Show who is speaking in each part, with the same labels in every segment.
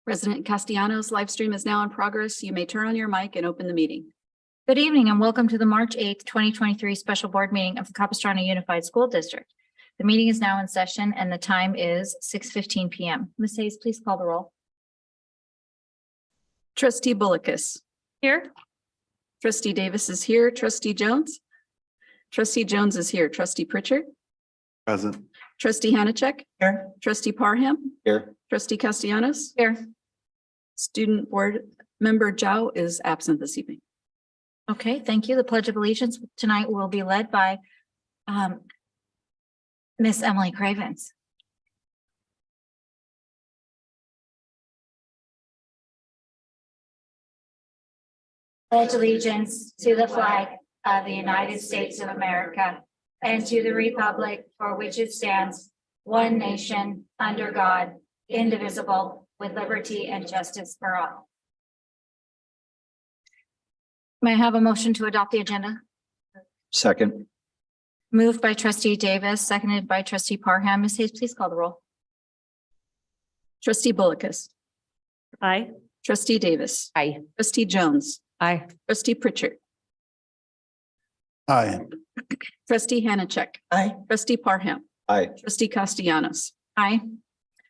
Speaker 1: President Castellanos, live stream is now in progress. You may turn on your mic and open the meeting.
Speaker 2: Good evening and welcome to the March 8th, 2023 special board meeting of the Capistrano Unified School District. The meeting is now in session and the time is 6:15 p.m. Ms. Hayes, please call the roll.
Speaker 1: Trustee Bullicus.
Speaker 2: Here.
Speaker 1: Trustee Davis is here. Trustee Jones. Trustee Jones is here. Trustee Pritchard.
Speaker 3: Present.
Speaker 1: Trustee Hanachek.
Speaker 3: Here.
Speaker 1: Trustee Parham.
Speaker 3: Here.
Speaker 1: Trustee Castellanos.
Speaker 2: Here.
Speaker 1: Student board member Zhao is absent this evening.
Speaker 2: Okay, thank you. The Pledge of Allegiance tonight will be led by Miss Emily Cravens. Pledge allegiance to the flag of the United States of America and to the republic for which it stands, one nation, under God, indivisible, with liberty and justice for all. May I have a motion to adopt the agenda?
Speaker 3: Second.
Speaker 2: Moved by trustee Davis, seconded by trustee Parham. Ms. Hayes, please call the roll.
Speaker 1: Trustee Bullicus.
Speaker 2: Aye.
Speaker 1: Trustee Davis.
Speaker 2: Aye.
Speaker 1: Trustee Jones.
Speaker 2: Aye.
Speaker 1: Trustee Pritchard.
Speaker 3: Aye.
Speaker 1: Trustee Hanachek.
Speaker 3: Aye.
Speaker 1: Trustee Parham.
Speaker 3: Aye.
Speaker 1: Trustee Castellanos.
Speaker 2: Aye.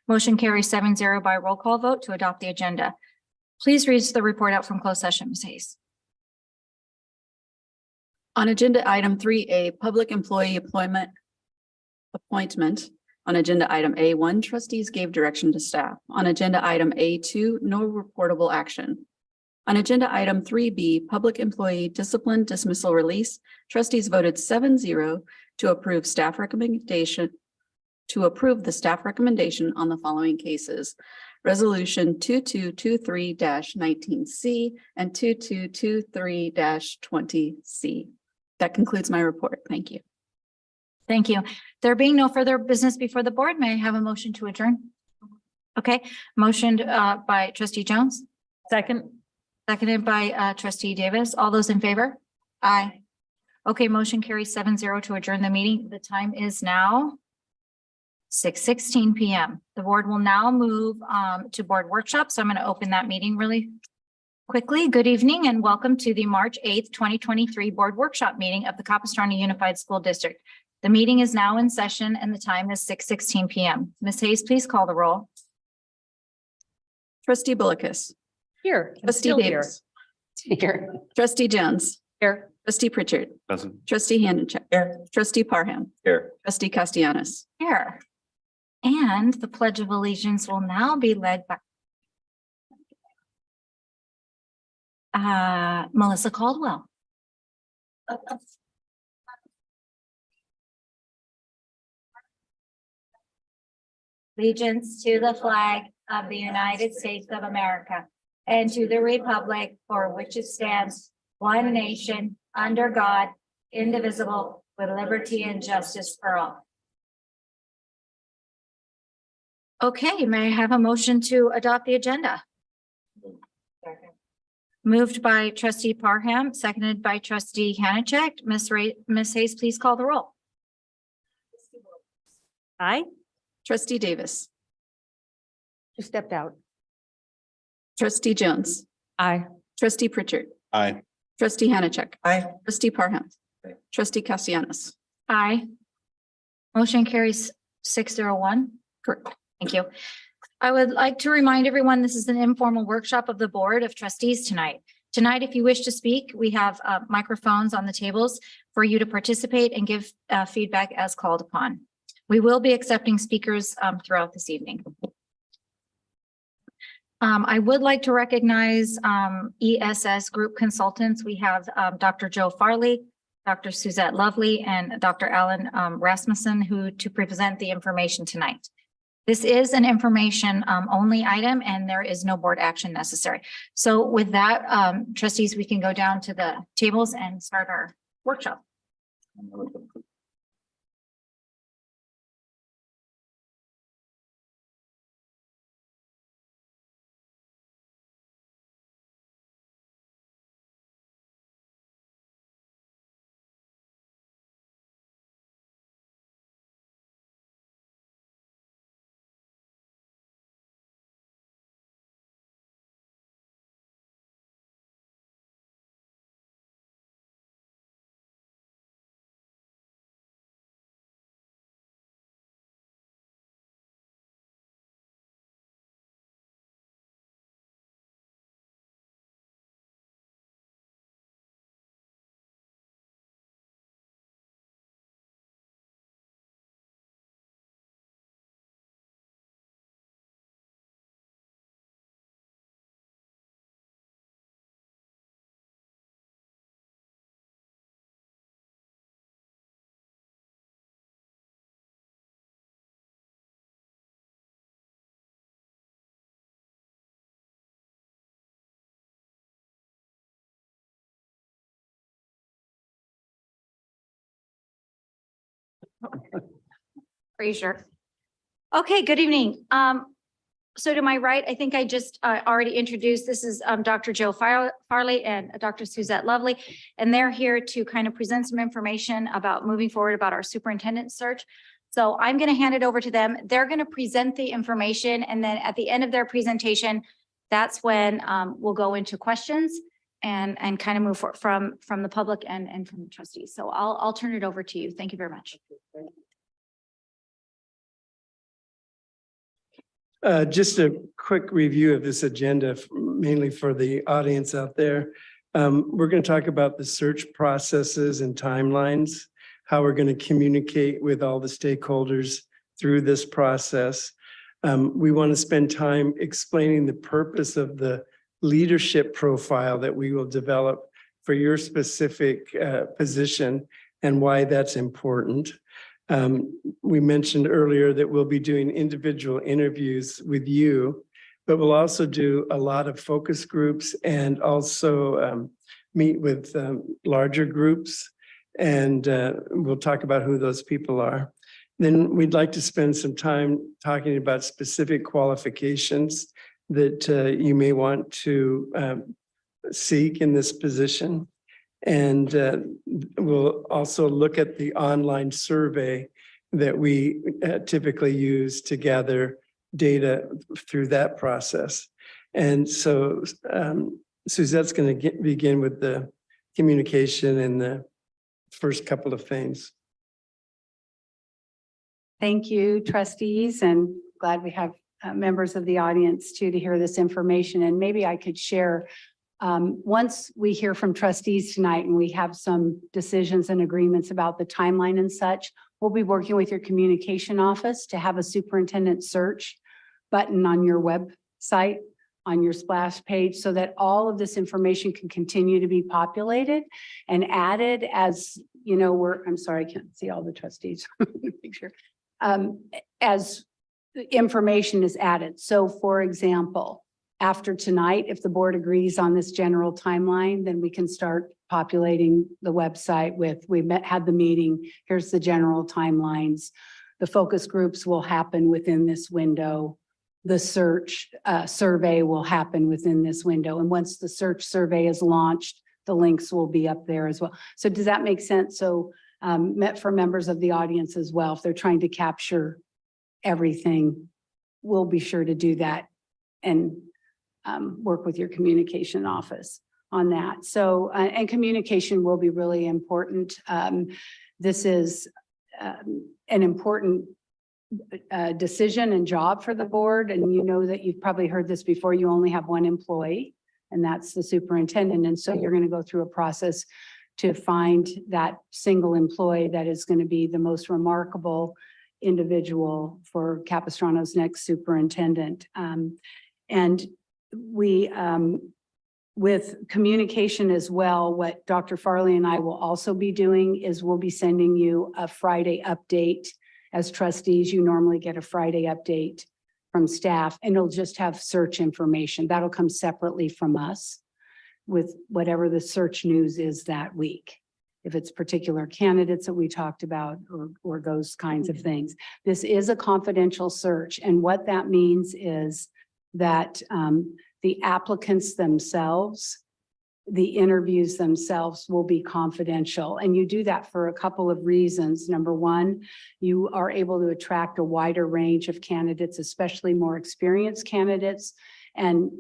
Speaker 2: Motion carries 7-0 by roll call vote to adopt the agenda. Please read the report out from closed session, Ms. Hayes.
Speaker 1: On agenda item 3A, public employee appointment. On agenda item A1, trustees gave direction to staff. On agenda item A2, no reportable action. On agenda item 3B, public employee discipline dismissal release, trustees voted 7-0 to approve the staff recommendation on the following cases. Resolution 2223-19C and 2223-20C. That concludes my report. Thank you.
Speaker 2: Thank you. There being no further business before the board, may I have a motion to adjourn? Okay, motioned by trustee Jones. Second. Seconded by trustee Davis. All those in favor? Aye. Okay, motion carries 7-0 to adjourn the meeting. The time is now 6:16 p.m. The board will now move to board workshop. So I'm going to open that meeting really quickly. Good evening and welcome to the March 8th, 2023 board workshop meeting of the Capistrano Unified School District. The meeting is now in session and the time is 6:16 p.m. Ms. Hayes, please call the roll.
Speaker 1: Trustee Bullicus.
Speaker 2: Here.
Speaker 1: Trustee Davis.
Speaker 2: Here.
Speaker 1: Trustee Jones.
Speaker 2: Here.
Speaker 1: Trustee Pritchard.
Speaker 3: Present.
Speaker 1: Trustee Hanachek.
Speaker 3: Here.
Speaker 1: Trustee Parham.
Speaker 3: Here.
Speaker 1: Trustee Castellanos.
Speaker 2: Here. And the Pledge of Allegiance will now be led by Melissa Caldwell. Allegiance to the flag of the United States of America and to the republic for which it stands, one nation, under God, indivisible, with liberty and justice for all. Okay, may I have a motion to adopt the agenda? Moved by trustee Parham, seconded by trustee Hanachek. Ms. Hayes, please call the roll. Aye.
Speaker 1: Trustee Davis.
Speaker 2: Who stepped out?
Speaker 1: Trustee Jones.
Speaker 2: Aye.
Speaker 1: Trustee Pritchard.
Speaker 3: Aye.
Speaker 1: Trustee Hanachek.
Speaker 3: Aye.
Speaker 1: Trustee Parham. Trustee Castellanos.
Speaker 2: Aye. Motion carries 601.
Speaker 1: Correct.
Speaker 2: Thank you. I would like to remind everyone, this is an informal workshop of the Board of Trustees tonight. Tonight, if you wish to speak, we have microphones on the tables for you to participate and give feedback as called upon. We will be accepting speakers throughout this evening. I would like to recognize ESS group consultants. We have Dr. Joe Farley, Dr. Suzette Lovely, and Dr. Alan Rasmussen, who to present the information tonight. This is an information only item and there is no board action necessary. So with that, trustees, we can go down to the tables and start our workshop. Frazier. Okay, good evening. So to my right, I think I just already introduced, this is Dr. Joe Farley and Dr. Suzette Lovely, and they're here to kind of present some information about moving forward about our superintendent search. So I'm going to hand it over to them. They're going to present the information, and then at the end of their presentation, that's when we'll go into questions and kind of move from the public and from the trustees. So I'll turn it over to you. Thank you very much.
Speaker 4: Just a quick review of this agenda, mainly for the audience out there. We're going to talk about the search processes and timelines, how we're going to communicate with all the stakeholders through this process. We want to spend time explaining the purpose of the leadership profile that we will develop for your specific position and why that's important. We mentioned earlier that we'll be doing individual interviews with you, but we'll also do a lot of focus groups and also meet with larger groups. And we'll talk about who those people are. Then we'd like to spend some time talking about specific qualifications that you may want to seek in this position. And we'll also look at the online survey that we typically use to gather data through that process. And so Suzette's going to begin with the communication and the first couple of things.
Speaker 5: Thank you, trustees, and glad we have members of the audience too to hear this information. And maybe I could share, once we hear from trustees tonight and we have some decisions and agreements about the timeline and such, we'll be working with your communication office to have a superintendent search button on your website, on your splash page, so that all of this information can continue to be populated and added as, you know, I'm sorry, I can't see all the trustees. Make sure. As information is added. So for example, after tonight, if the board agrees on this general timeline, then we can start populating the website with, had the meeting, here's the general timelines. The focus groups will happen within this window. The search survey will happen within this window. And once the search survey is launched, the links will be up there as well. So does that make sense? So for members of the audience as well, if they're trying to capture everything, we'll be sure to do that and work with your communication office on that. So, and communication will be really important. This is an important decision and job for the board. And you know that you've probably heard this before, you only have one employee, and that's the superintendent. And so you're going to go through a process to find that single employee that is going to be the most remarkable individual for Capistrano's next superintendent. And we, with communication as well, what Dr. Farley and I will also be doing is we'll be sending you a Friday update. As trustees, you normally get a Friday update from staff, and it'll just have search information. That'll come separately from us with whatever the search news is that week. If it's particular candidates that we talked about or those kinds of things. This is a confidential search. And what that means is that the applicants themselves, the interviews themselves will be confidential. And you do that for a couple of reasons. Number one, you are able to attract a wider range of candidates, especially more experienced candidates. And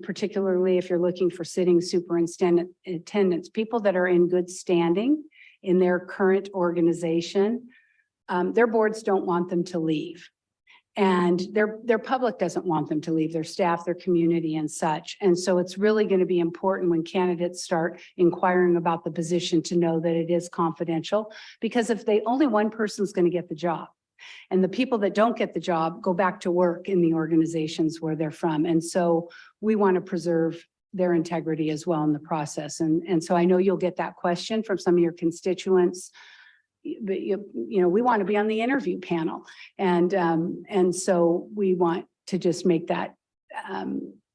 Speaker 5: particularly if you're looking for sitting superintendents, people that are in good standing in their current organization, their boards don't want them to leave. And their public doesn't want them to leave, their staff, their community and such. And so it's really going to be important when candidates start inquiring about the position to know that it is confidential, because if only one person is going to get the job. And the people that don't get the job go back to work in the organizations where they're from. And so we want to preserve their integrity as well in the process. And so I know you'll get that question from some of your constituents. But you know, we want to be on the interview panel. And so we want to just make that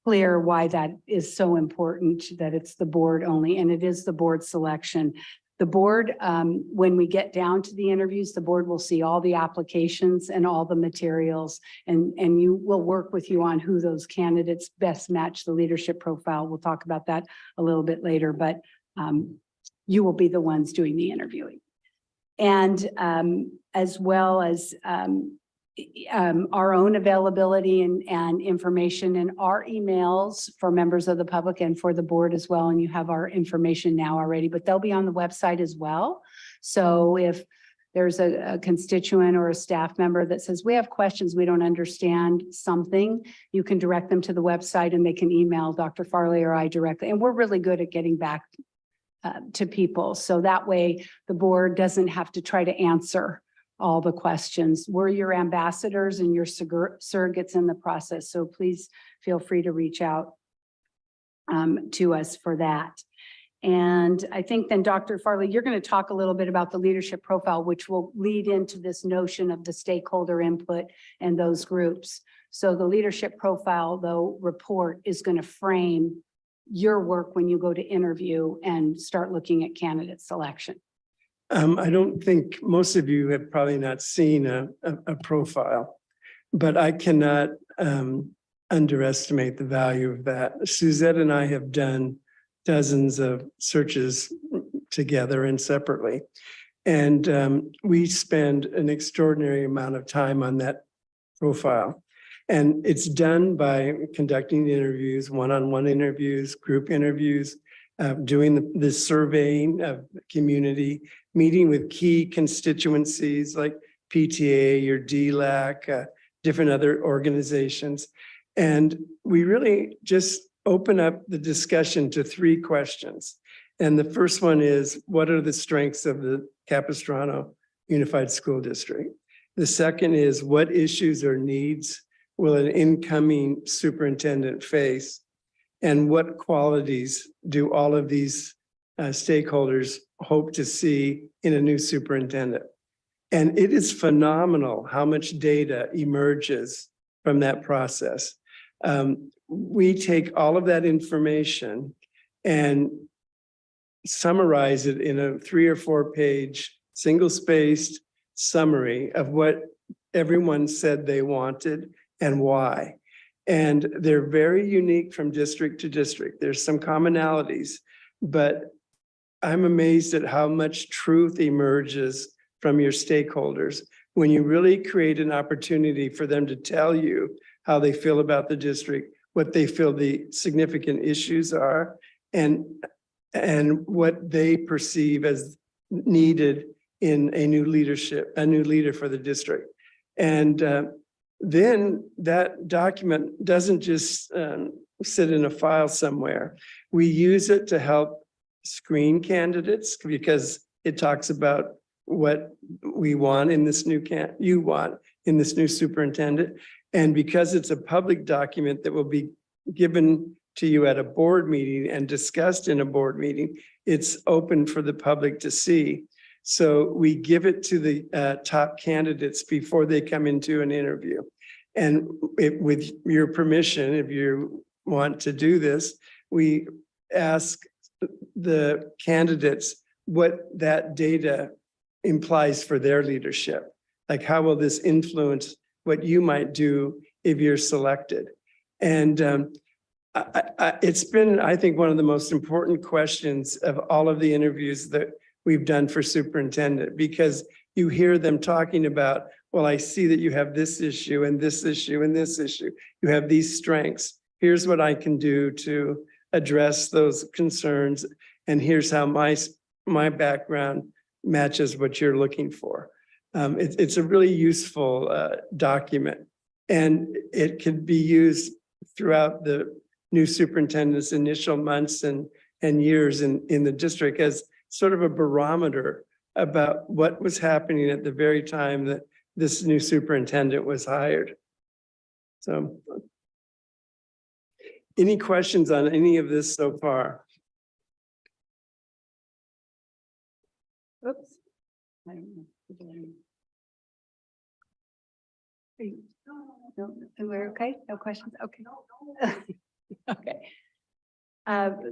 Speaker 5: clear why that is so important, that it's the board only, and it is the board selection. The board, when we get down to the interviews, the board will see all the applications and all the materials, and you will work with you on who those candidates best match the leadership profile. We'll talk about that a little bit later, but you will be the ones doing the interviewing. And as well as our own availability and information in our emails for members of the public and for the board as well. And you have our information now already, but they'll be on the website as well. So if there's a constituent or a staff member that says, we have questions, we don't understand something, you can direct them to the website and they can email Dr. Farley or I directly. And we're really good at getting back to people. So that way the board doesn't have to try to answer all the questions. We're your ambassadors and your surrogates in the process. So please feel free to reach out to us for that. And I think then Dr. Farley, you're going to talk a little bit about the leadership profile, which will lead into this notion of the stakeholder input and those groups. So the leadership profile, though, report is going to frame your work when you go to interview and start looking at candidate selection.
Speaker 4: I don't think most of you have probably not seen a profile, but I cannot underestimate the value of that. Suzette and I have done dozens of searches together and separately. And we spend an extraordinary amount of time on that profile. And it's done by conducting interviews, one-on-one interviews, group interviews, doing the surveying of the community, meeting with key constituencies like PTA or DLAC, different other organizations. And we really just open up the discussion to 3 questions. And the first one is, what are the strengths of the Capistrano Unified School District? The second is, what issues or needs will an incoming superintendent face? And what qualities do all of these stakeholders hope to see in a new superintendent? And it is phenomenal how much data emerges from that process. We take all of that information and summarize it in a 3 or 4 page, single-spaced summary of what everyone said they wanted and why. And they're very unique from district to district. There's some commonalities, but I'm amazed at how much truth emerges from your stakeholders when you really create an opportunity for them to tell you how they feel about the district, what they feel the significant issues are, and what they perceive as needed in a new leader for the district. And then that document doesn't just sit in a file somewhere. We use it to help screen candidates because it talks about what we want in this new you want in this new superintendent. And because it's a public document that will be given to you at a board meeting and discussed in a board meeting, it's open for the public to see. So we give it to the top candidates before they come into an interview. And with your permission, if you want to do this, we ask the candidates what that data implies for their leadership. Like, how will this influence what you might do if you're selected? And it's been, I think, one of the most important questions of all of the interviews that we've done for superintendent, because you hear them talking about, well, I see that you have this issue and this issue and this issue. You have these strengths. Here's what I can do to address those concerns. And here's how my background matches what you're looking for. It's a really useful document, and it can be used throughout the new superintendent's initial months and years in the district as sort of a barometer about what was happening at the very time that this new superintendent was hired. So, any questions on any of this so far?
Speaker 5: Oops. I don't know. No, we're okay? No questions? Okay. Okay.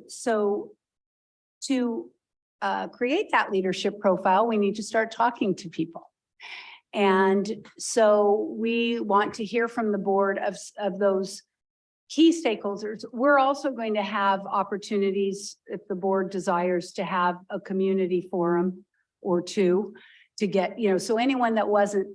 Speaker 5: So to create that leadership profile, we need to start talking to people. And so we want to hear from the board of those key stakeholders. We're also going to have opportunities, if the board desires, to have a community forum or two to get, so anyone that wasn't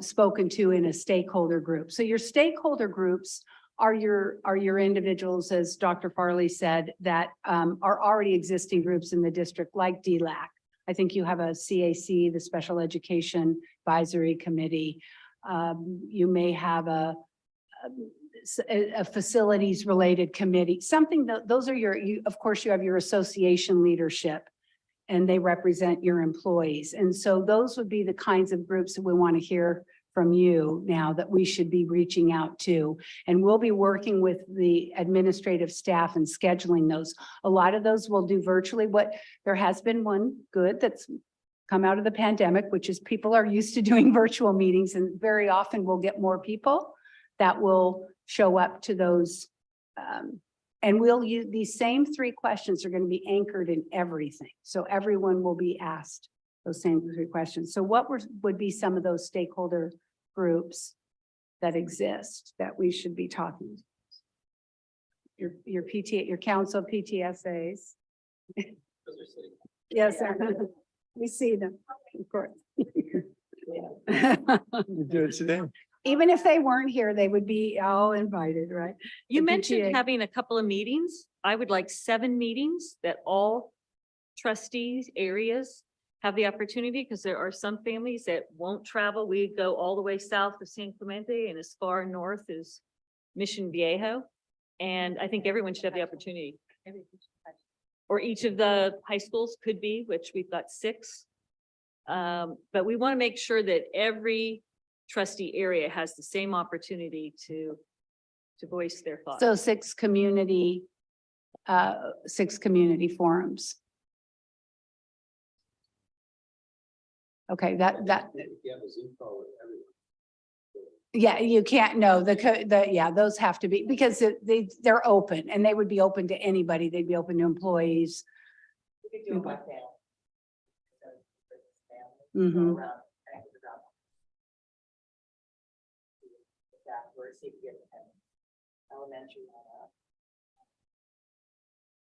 Speaker 5: spoken to in a stakeholder group. So your stakeholder groups are your individuals, as Dr. Farley said, that are already existing groups in the district, like DLAC. I think you have a CAC, the Special Education Advisory Committee. You may have a facilities related committee, something that those are of course you have your association leadership and they represent your employees. And so those would be the kinds of groups that we want to hear from you now that we should be reaching out to. And we'll be working with the administrative staff and scheduling those. A lot of those we'll do virtually. There has been one good that's come out of the pandemic, which is people are used to doing virtual meetings, and very often we'll get more people that will show up to those. And we'll use these same 3 questions are going to be anchored in everything. So everyone will be asked those same 3 questions. So what would be some of those stakeholder groups that exist that we should be talking to? Your PTA, your council PTSAs. Yes, we see them, of course.
Speaker 4: You do it today.
Speaker 5: Even if they weren't here, they would be all invited, right?
Speaker 6: You
Speaker 5: The
Speaker 6: mentioned
Speaker 5: PTA.
Speaker 6: having a couple of meetings. I would like 7 meetings that all trustees areas have the opportunity, because there are some families that won't travel. We go all the way south to San Clemente and as far north as Mission Viejo. And I think everyone should have the opportunity. Or each of the high schools could be, which we've got 6. But we want to make sure that every trustee area has the same opportunity to voice their thoughts.
Speaker 5: So 6 community forums. Okay, yeah, you can't know those have to be, because they're open and they would be open to anybody. They'd be open to employees. Mhm.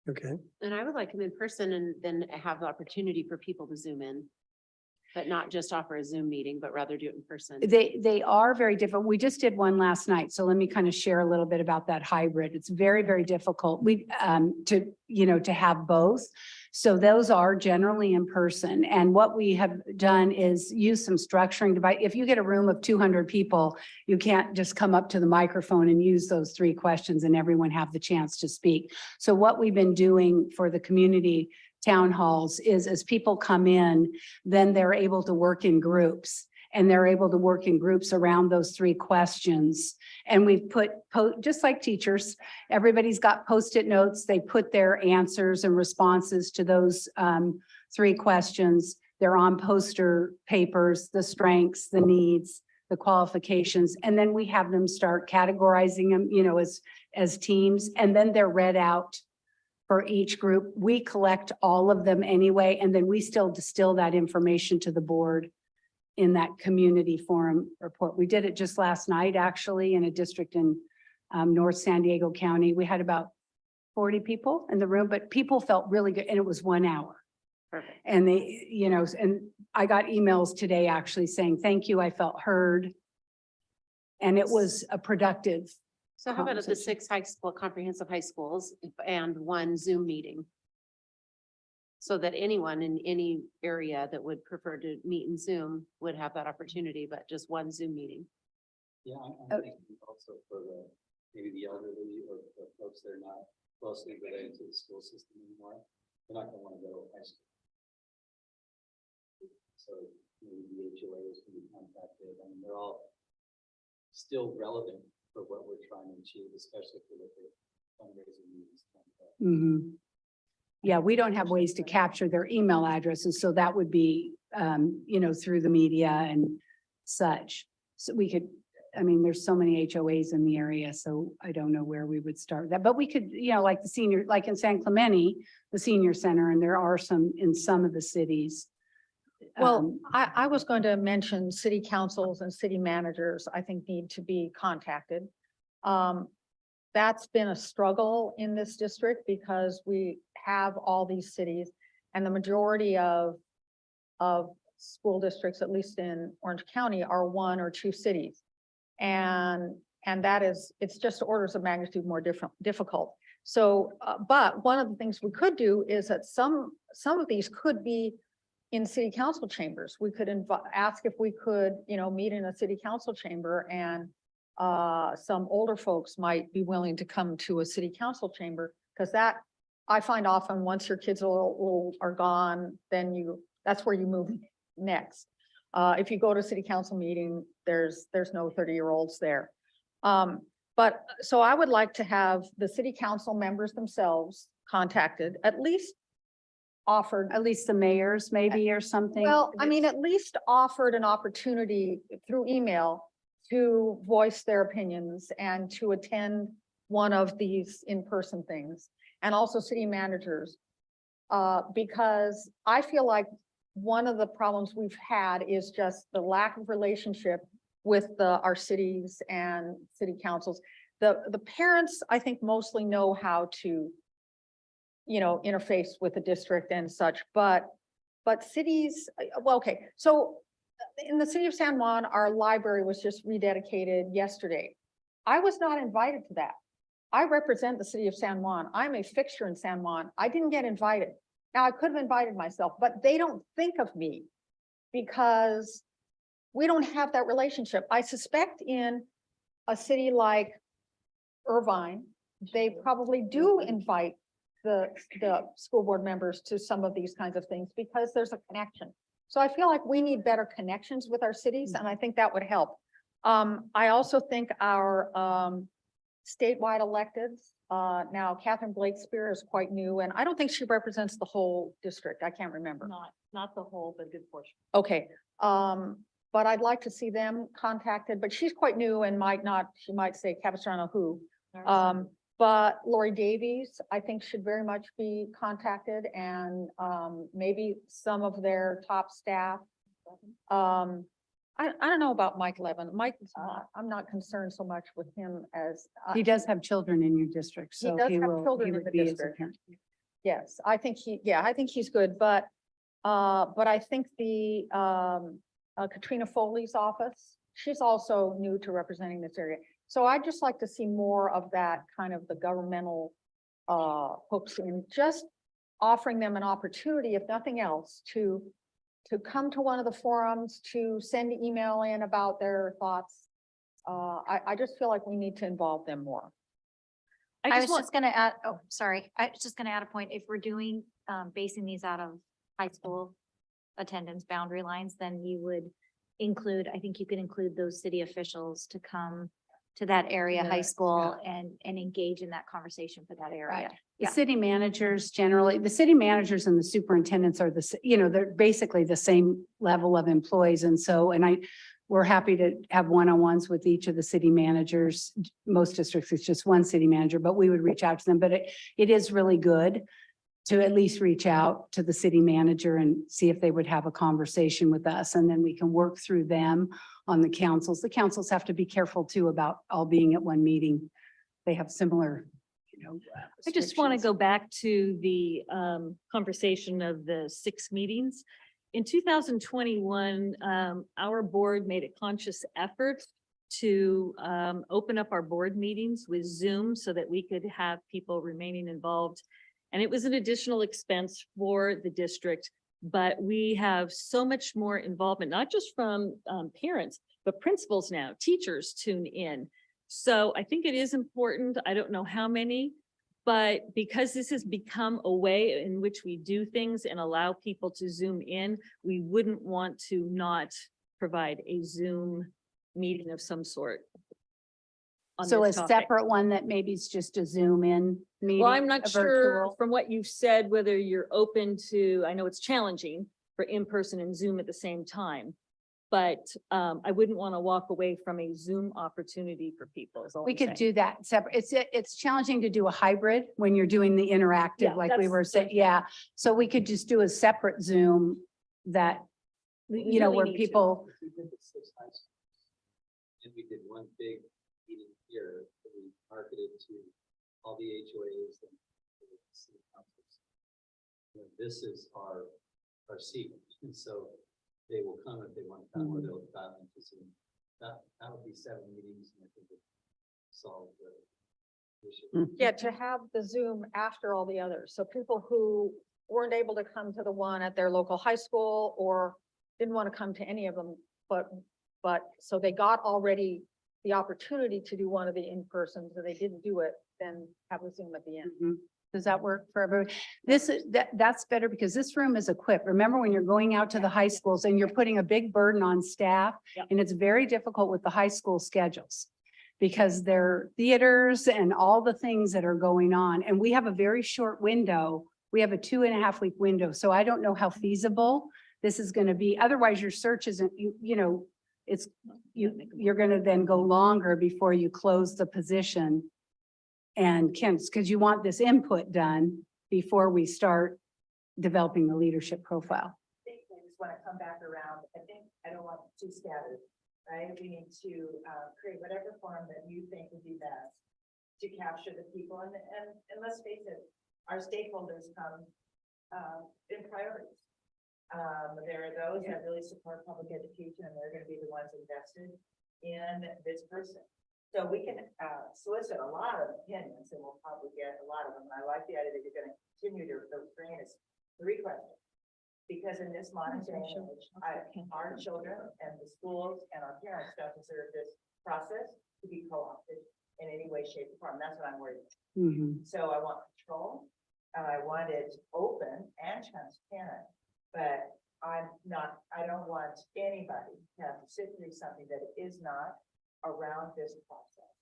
Speaker 4: Okay.
Speaker 7: And I would like them in person and then have the opportunity for people to Zoom in. But not just offer a Zoom meeting, but rather do it in person.
Speaker 5: They are very different. We just did one last night. So let me kind of share a little bit about that hybrid. It's very, very difficult. To have both. So those are generally in person. And what we have done is use some structuring device. If you get a room of 200 people, you can't just come up to the microphone and use those 3 questions and everyone have the chance to speak. So what we've been doing for the community town halls is, as people come in, then they're able to work in groups, and they're able to work in groups around those 3 questions. And we've put, just like teachers, everybody's got Post-it notes. They put their answers and responses to those 3 questions. They're on poster papers, the strengths, the needs, the qualifications, and then we have them start categorizing them, as teams, and then they're read out for each group. We collect all of them anyway, and then we still distill that information to the board in that community forum report. We did it just last night, actually, in a district in North San Diego County. We had about 40 people in the room, but people felt really good, and it was 1 hour.
Speaker 7: Perfect.
Speaker 5: And they, and I got emails today actually saying, thank you, I felt heard. And it was a productive.
Speaker 7: So how about at the
Speaker 5: conversation.
Speaker 7: 6 high school, comprehensive high schools and 1 Zoom meeting? So that anyone in any area that would prefer to meet in Zoom would have that opportunity, but just 1 Zoom meeting.
Speaker 3: Yeah,
Speaker 5: Oh.
Speaker 3: I'm thinking also for maybe the elderly or the folks that are not closely related to the school system anymore. They're not gonna wanna go to high school. So maybe the HOAs can be contacted. I mean, they're all still relevant for what we're trying to achieve, especially for the fundraising needs.
Speaker 5: Mhm. Yeah, we don't have ways to capture their email addresses, so that would be, through the media and such. So we could, I mean, there's so many HOAs in the area, so I don't know where we would start that, but we could, like the senior, like in San Clemente, the senior center, and there are some in some of the cities.
Speaker 8: Well, I was going to mention city councils and city managers, I think need to be contacted. That's been a struggle in this district because we have all these cities and the majority of school districts, at least in Orange County, are 1 or 2 cities. And that is, it's just orders of magnitude more difficult. So, but one of the things we could do is that some of these could be in city council chambers. We could ask if we could, meet in a city council chamber, and some older folks might be willing to come to a city council chamber, because that I find often once your kids are gone, then that's where you move next. If you go to a city council meeting, there's no 30-year-olds there. But so I would like to have the city council members themselves contacted, at least offered.
Speaker 5: At least the mayors maybe or something.
Speaker 8: Well, I mean, at least offered an opportunity through email to voice their opinions and to attend one of these in-person things, and also city managers. Because I feel like one of the problems we've had is just the lack of relationship with our cities and city councils. The parents, I think, mostly know how to, interface with the district and such, but cities, well, okay. So in the city of San Juan, our library was just rededicated yesterday. I was not invited to that. I represent the city of San Juan. I'm a fixture in San Juan. I didn't get invited. Now I could have invited myself, but they don't think of me because we don't have that relationship. I suspect in a city like Irvine, they probably do invite the school board members to some of these kinds of things because there's a connection. So I feel like we need better connections with our cities, and I think that would help. I also think our statewide electeds, now Catherine Blakespear is quite new, and I don't think she represents the whole district. I can't remember.
Speaker 6: Not the whole, but a good portion.
Speaker 8: Okay, but I'd like to see them contacted, but she's quite new and she might say Capistrano who. But Lori Davies, I think should very much be contacted, and maybe some of their top staff. I don't know about Mike Levin. Mike, I'm not concerned so much with him as.
Speaker 5: He does have children in your district, so
Speaker 8: does
Speaker 5: he
Speaker 8: have
Speaker 5: will,
Speaker 8: children
Speaker 5: he
Speaker 8: in
Speaker 5: would
Speaker 8: the
Speaker 5: be as a
Speaker 8: district.
Speaker 5: parent.
Speaker 8: Yes, I think he's good, but I think the Katrina Foley's office, she's also new to representing this area. So I'd just like to see more of that kind of the governmental hooks, and just offering them an opportunity, if nothing else, to come to one of the forums, to send an email in about their thoughts. I just feel like we need to involve them more.
Speaker 2: I was just gonna add, oh, sorry. I was just gonna add a point. If we're doing, basing these out of high school attendance boundary lines, then you would include, I think you could include those city officials to come to that area, high school, and engage in that conversation for that area.
Speaker 5: Right. The
Speaker 2: Yeah.
Speaker 5: city managers generally, the city managers and the superintendents are they're basically the same level of employees. And so, we're happy to have one-on-ones with each of the city managers. Most districts, it's just one city manager, but we would reach out to them. But it is really good to at least reach out to the city manager and see if they would have a conversation with us, and then we can work through them on the councils. The councils have to be careful too about all being at one meeting. They have similar,
Speaker 6: I just want to
Speaker 5: restrictions.
Speaker 6: go back to the conversation of the 6 meetings. In 2021, our board made a conscious effort to open up our board meetings with Zoom so that we could have people remaining involved. And it was an additional expense for the district, but we have so much more involvement, not just from parents, but principals now, teachers tune in. So I think it is important. I don't know how many, but because this has become a way in which we do things and allow people to Zoom in, we wouldn't want to not provide a Zoom meeting of some sort. on
Speaker 5: So a
Speaker 6: this topic.
Speaker 5: separate one that maybe is just a Zoom in meeting.
Speaker 6: Well, I'm not
Speaker 5: a
Speaker 6: sure
Speaker 5: virtual.
Speaker 6: from what you've said, whether you're open to, I know it's challenging for in-person and Zoom at the same time. But I wouldn't want to walk away from a Zoom opportunity for people is all
Speaker 5: We
Speaker 6: I'm
Speaker 5: could
Speaker 6: saying.
Speaker 5: do that separate. It's challenging to do a hybrid when you're doing the interactive,
Speaker 6: Yeah,
Speaker 5: like we
Speaker 6: that's-
Speaker 5: were saying, yeah. So we could just do a separate Zoom that, you know,
Speaker 6: really
Speaker 5: where
Speaker 6: need to.
Speaker 5: people,
Speaker 3: We did the 6 high schools. And we did one big meeting here that we marketed to all the HOAs and the city councils. You know, this is our seat, and so they will come if they want to come, or they'll dial into Zoom. That would be 7 meetings, and I think it solved the issue.
Speaker 8: Yeah, to have the Zoom after all the others. So people who weren't able to come to the one at their local high school or didn't want to come to any of them, but so they got already the opportunity to do one of the in-person, so they didn't do it, then have a Zoom at the end.
Speaker 5: Mhm. Does that work for everybody? That's better because this room is equipped. Remember when you're going out to the high schools and you're putting a big burden on staff?
Speaker 6: Yep.
Speaker 5: And it's very difficult with the high school schedules because there are theaters and all the things that are going on. And we have a very short window. We have a 2.5-week window. So I don't know how feasible this is going to be. Otherwise, your search isn't, you know, it's, you're going to then go longer before you close the position. And because you want this input done before we start developing the leadership profile.
Speaker 9: Think I just want to come back around. I think I don't want it too scattered, right? We need to create whatever form that you think would be best to capture the people. And let's face it, our stakeholders come in priorities. There are those that really support public education, and they're going to be the ones invested in this person. So we can solicit a lot of opinions, and we'll probably get a lot of them. I like the idea that you're going to continue to bring us 3 questions. Because in this modern day and age, our children and the schools and our parents don't deserve this process to be co-opted in any way, shape, or form. That's what I'm worried about.
Speaker 5: Mhm.
Speaker 9: So I want control, and I want it open and transparent, but I don't want anybody to have to sit through something that is not around this process.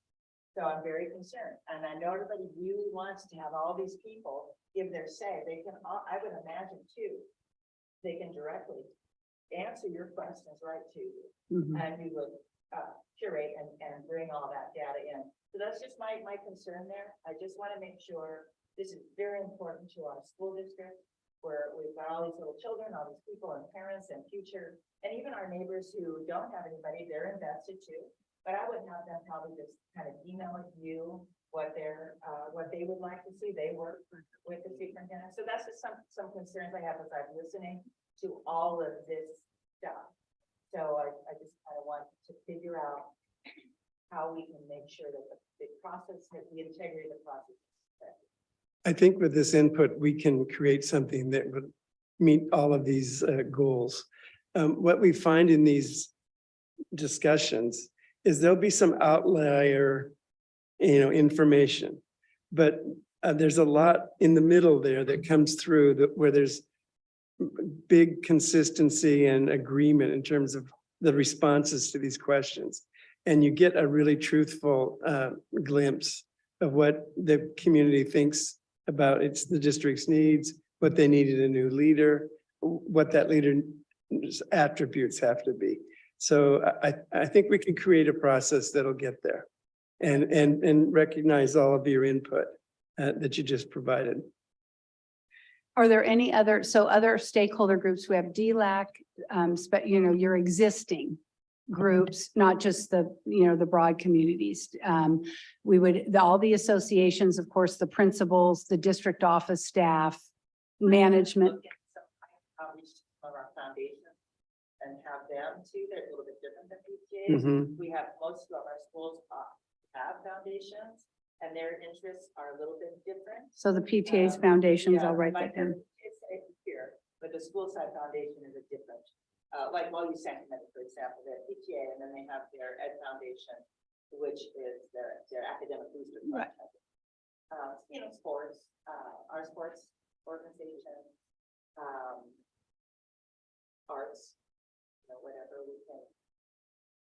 Speaker 9: So I'm very concerned, and I know everybody really wants to have all these people give their say. They can, I would imagine too, they can directly answer your questions right to you,
Speaker 5: Mhm.
Speaker 9: and you would curate and bring all that data in. So that's just my concern there. I just want to make sure this is very important to our school district, where we've got all these little children, all these people and parents and future, and even our neighbors who don't have anybody, they're invested too. But I would have them probably just kind of email you what they would like to see. They work with the superintendent. So that's just some concerns I have as I'm listening to all of this stuff. So I just kind of want to figure out how we can make sure that the process, the integrity of the process.
Speaker 4: I think with this input, we can create something that would meet all of these goals. What we find in these discussions is there'll be some outlier, information, but there's a lot in the middle there that comes through where there's big consistency and agreement in terms of the responses to these questions. And you get a really truthful glimpse of what the community thinks about the district's needs, what they needed a new leader, what that leader's attributes have to be. So I think we can create a process that'll get there and recognize all of your input that you just provided.
Speaker 5: Are there any other stakeholder groups? We have DLAC, your existing groups, not just the broad communities. All the associations, of course, the principals, the district office staff, management.
Speaker 9: Look at some outreach to some of our foundations and have them too. They're a little bit different than PTAs.
Speaker 4: Mhm.
Speaker 9: We have most of our schools have foundations, and their interests are a little bit different.
Speaker 5: So the PTA's foundations,
Speaker 9: Yeah,
Speaker 5: I'll write
Speaker 9: like
Speaker 5: that down.
Speaker 9: It's here, but the school side foundation is a different, like Moyu Sacramento, for example, their PTA, and then they have their Ed Foundation, which is their academic booster.
Speaker 5: Right.
Speaker 9: Sports, our sports organization, arts, whatever we can.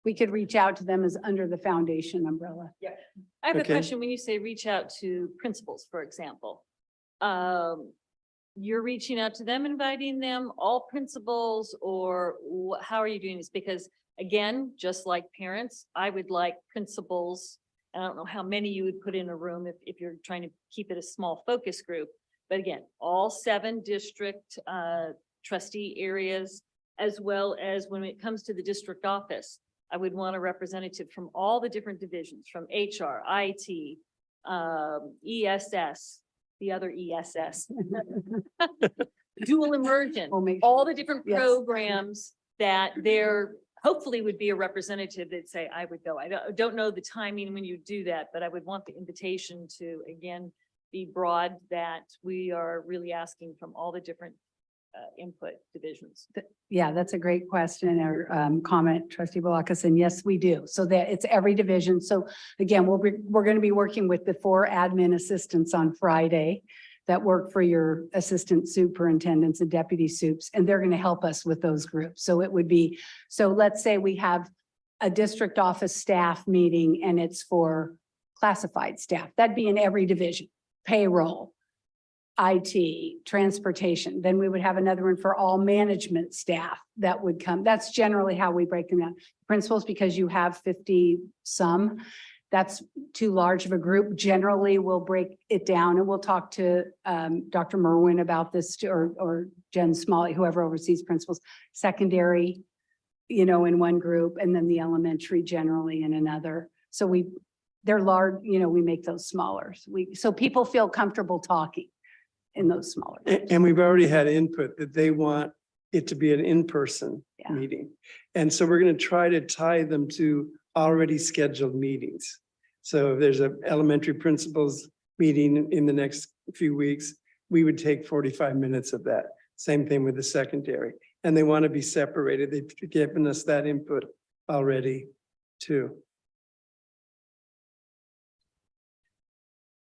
Speaker 5: We could reach out to them as under the foundation umbrella.
Speaker 6: I have a
Speaker 4: Okay.
Speaker 6: question. When you say reach out to principals, for example, you're reaching out to them, inviting them, all principals, or how are you doing this? Because again, just like parents, I would like principals. I don't know how many you would put in a room if you're trying to keep it a small focus group. But again, all 7 district trustee areas, as well as when it comes to the district office, I would want a representative from all the different divisions, from HR, IT, ESS, the other ESS, dual immersion,
Speaker 5: We'll make
Speaker 6: all the different
Speaker 5: Yes.
Speaker 6: programs that there hopefully would be a representative that say, I would go. I don't know the timing when you do that, but I would want the invitation to, again, be broad, that we are really asking from all the different input divisions.
Speaker 5: Yeah, that's a great question or comment, trustee Belakas, and yes, we do. So that it's every division. So again, we're going to be working with the 4 admin assistants on Friday that work for your assistant superintendents and deputy soups, and they're going to help us with those groups. So it would be, so let's say we have a district office staff meeting and it's for classified staff. That'd be in every division, payroll, IT, transportation. Then we would have another one for all management staff that would come. That's generally how we break them down. Principals, because you have 50 some, that's too large of a group. Generally, we'll break it down and we'll talk to Dr. Merwin about this or Jen Smalley, whoever oversees principals, secondary, in one group, and then the elementary generally in another. So they're large, we make those smaller. So people feel comfortable talking in those smaller.
Speaker 4: And we've already had input that they want it to be an in-person
Speaker 5: Yeah.
Speaker 4: meeting. And so we're going to try to tie them to already scheduled meetings. So if there's an elementary principals meeting in the next few weeks, we would take 45 minutes of that. Same thing with the secondary. And they want to be separated. They've given us that input already too.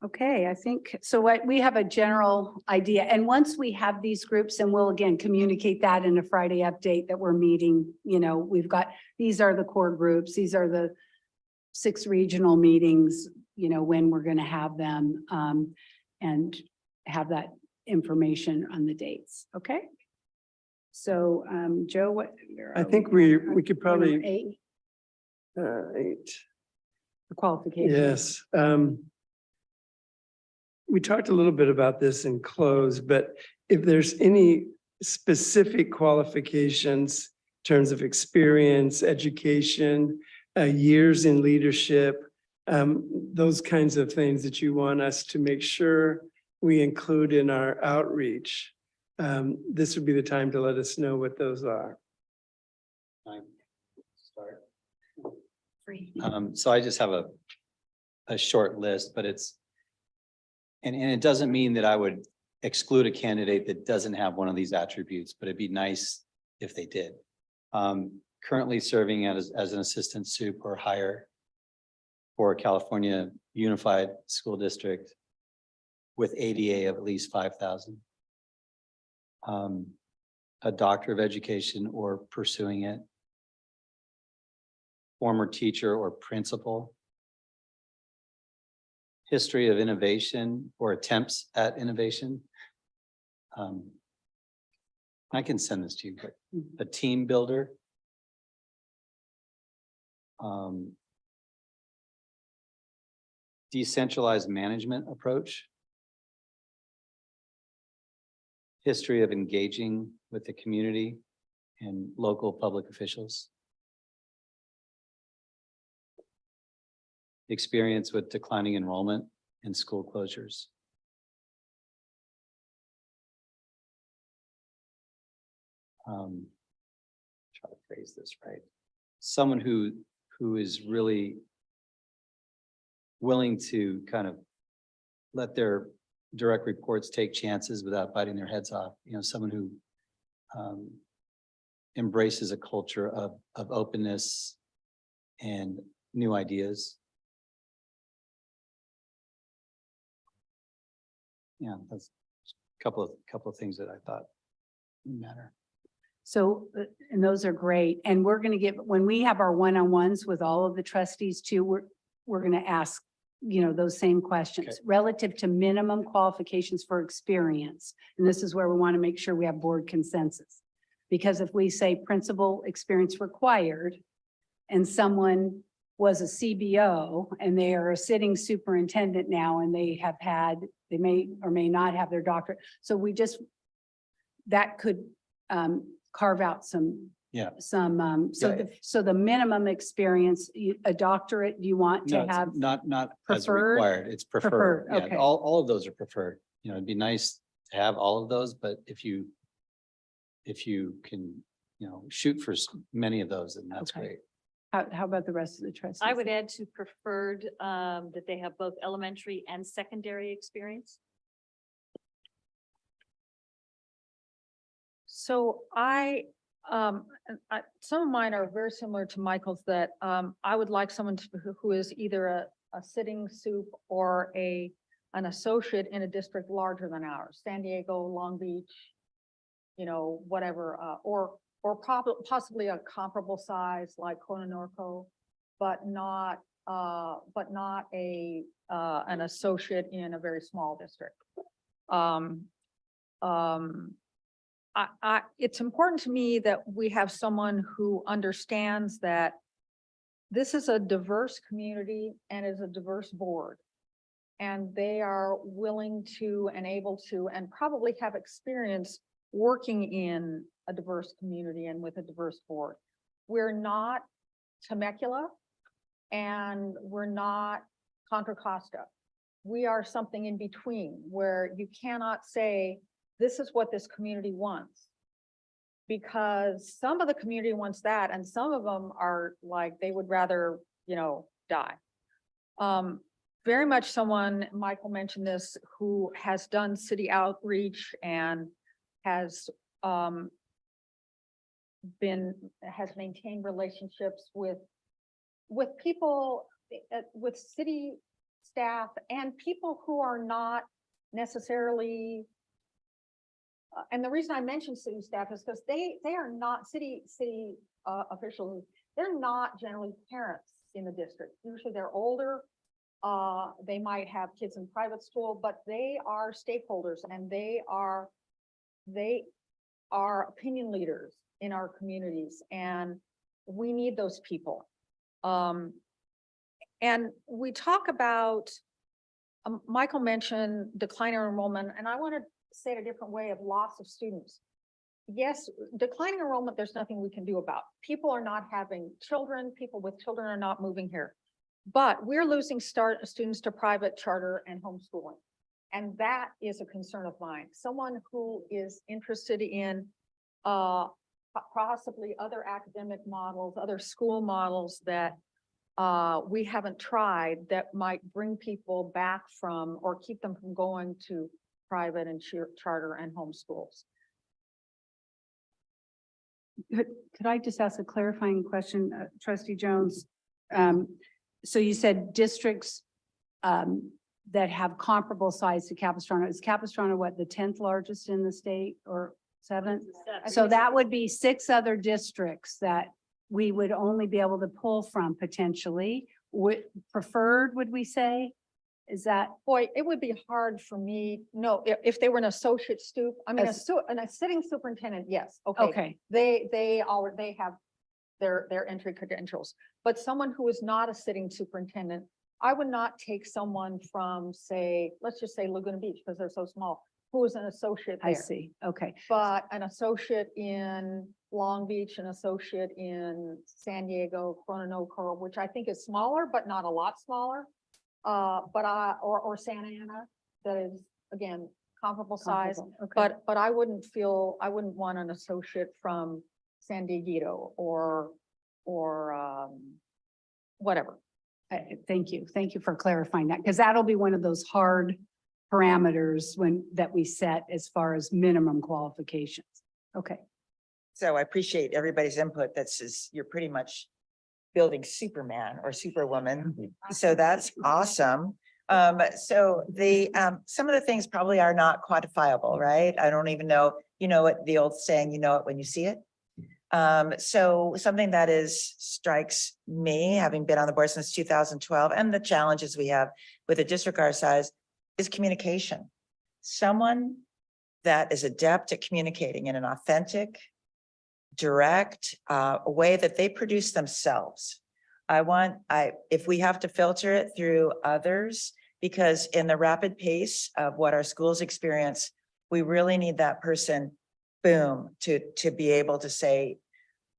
Speaker 5: Okay, I think, so what, we have a general idea, and once we have these groups, and we'll again communicate that in a Friday update that we're meeting, we've got, these are the core groups, these are the 6 regional meetings, when we're gonna have them, and have that information on the dates, okay? So, Joe, what? where
Speaker 4: I
Speaker 5: are
Speaker 4: think
Speaker 5: we?
Speaker 4: we could
Speaker 5: We're number
Speaker 4: probably,
Speaker 5: 8,
Speaker 4: 8,
Speaker 5: the qualification.
Speaker 4: yes. We talked a little bit about this in close, but if there's any specific qualifications in terms of experience, education, years in leadership, those kinds of things that you want us to make sure we include in our outreach, this would be the time to let us know what those are.
Speaker 3: Time to start.
Speaker 5: Free.
Speaker 3: So I just have a short list, but it's, and it doesn't mean that I would exclude a candidate that doesn't have one of these attributes, but it'd be nice if they did. Currently serving as an assistant soup or higher for California Unified School District with ADA of at least 5,000. A doctor of education or pursuing it. Former teacher or principal. History of innovation or attempts at innovation. I can send this to you, but a team builder. Decentralized management approach. History of engaging with the community and local public officials. Experience with declining enrollment and school closures. Try to phrase this right. Someone who is really willing to kind of let their direct reports take chances without biting their heads off. Someone who embraces a culture of openness and new ideas. Yeah, that's a couple of things that I thought matter.
Speaker 5: So, and those are great. And we're going to get, when we have our one-on-ones with all of the trustees too, we're going to ask those same questions relative to minimum qualifications for experience. And this is where we want to make sure we have board consensus. Because if we say principal experience required and someone was a CBO and they are a sitting superintendent now and they may or may not have their doctorate. So that could carve out some.
Speaker 10: Yeah.
Speaker 5: So the minimum experience, a doctorate, you want to
Speaker 10: No, it's
Speaker 5: have?
Speaker 10: not as
Speaker 5: preferred?
Speaker 10: required. It's preferred.
Speaker 5: Preferred,
Speaker 10: Yeah,
Speaker 5: okay.
Speaker 10: all of those are preferred. It'd be nice to have all of those, but if you can, shoot for many of those, then that's
Speaker 5: Okay.
Speaker 10: great.
Speaker 5: How about the rest of the trustees?
Speaker 6: I would add to preferred, that they have both elementary and secondary experience.
Speaker 8: So some of mine are very similar to Michael's that I would like someone who is either a sitting sup or an associate in a district larger than ours, San Diego, Long Beach, whatever, or possibly a comparable size like Cononorco, but not an associate in a very small district. It's important to me that we have someone who understands that this is a diverse community and is a diverse board. And they are willing to and able to, and probably have experience working in a diverse community and with a diverse board. We're not Temecula and we're not Contra Costa. We are something in between where you cannot say, this is what this community wants. Because some of the community wants that and some of them are like, they would rather, die. Very much someone, Michael mentioned this, who has done city outreach and has maintained relationships with people, with city staff and people who are not necessarily. And the reason I mention city staff is because they are not city officials. They're not generally parents in the district. Usually they're older. They might have kids in private school, but they are stakeholders and they are opinion leaders in our communities, and we need those people. And we talk about, Michael mentioned declining enrollment, and I want to say it a different way of loss of students. Yes, declining enrollment, there's nothing we can do about. People are not having children, people with children are not moving here. But we're losing students to private, charter, and homeschooling. And that is a concern of mine. Someone who is interested in possibly other academic models, other school models that we haven't tried that might bring people back from or keep them from going to private and charter and homeschools.
Speaker 5: Could I just ask a clarifying question, Trustee Jones? So you said districts that have comparable size to Capistrano. Is Capistrano what, the 10th largest in the state or 7th? So that would be 6 other districts that we would only be able to pull from potentially. Preferred, would we say? Is that?
Speaker 8: Boy, it would be hard for me. No, if they were an associate a sitting superintendent, yes.
Speaker 5: Okay.
Speaker 8: They have their entry credentials, but someone who is not a sitting superintendent, I would not take someone from, say, let's just say Laguna Beach, because they're so small, who is an associate there.
Speaker 5: I see. Okay.
Speaker 8: But an associate in Long Beach, an associate in San Diego, Coronado, which I think is smaller, but not a lot smaller. Or Santa Ana, that is, again, comparable size,
Speaker 5: Okay.
Speaker 8: but I wouldn't want an associate from San Diego or whatever.
Speaker 5: Thank you. Thank you for clarifying that, because that'll be one of those hard parameters that we set as far as minimum qualifications. Okay.
Speaker 11: So I appreciate everybody's input. You're pretty much building Superman or Superwoman. So that's awesome. So some of the things probably are not quantifiable, right? I don't even know, what the old saying, you know it when you see it. So something that strikes me, having been on the board since 2012, and the challenges we have with a district our size is communication. Someone that is adept at communicating in an authentic, direct way that they produce themselves. If we have to filter it through others, because in the rapid pace of what our schools experience, we really need that person, boom, to be able to say,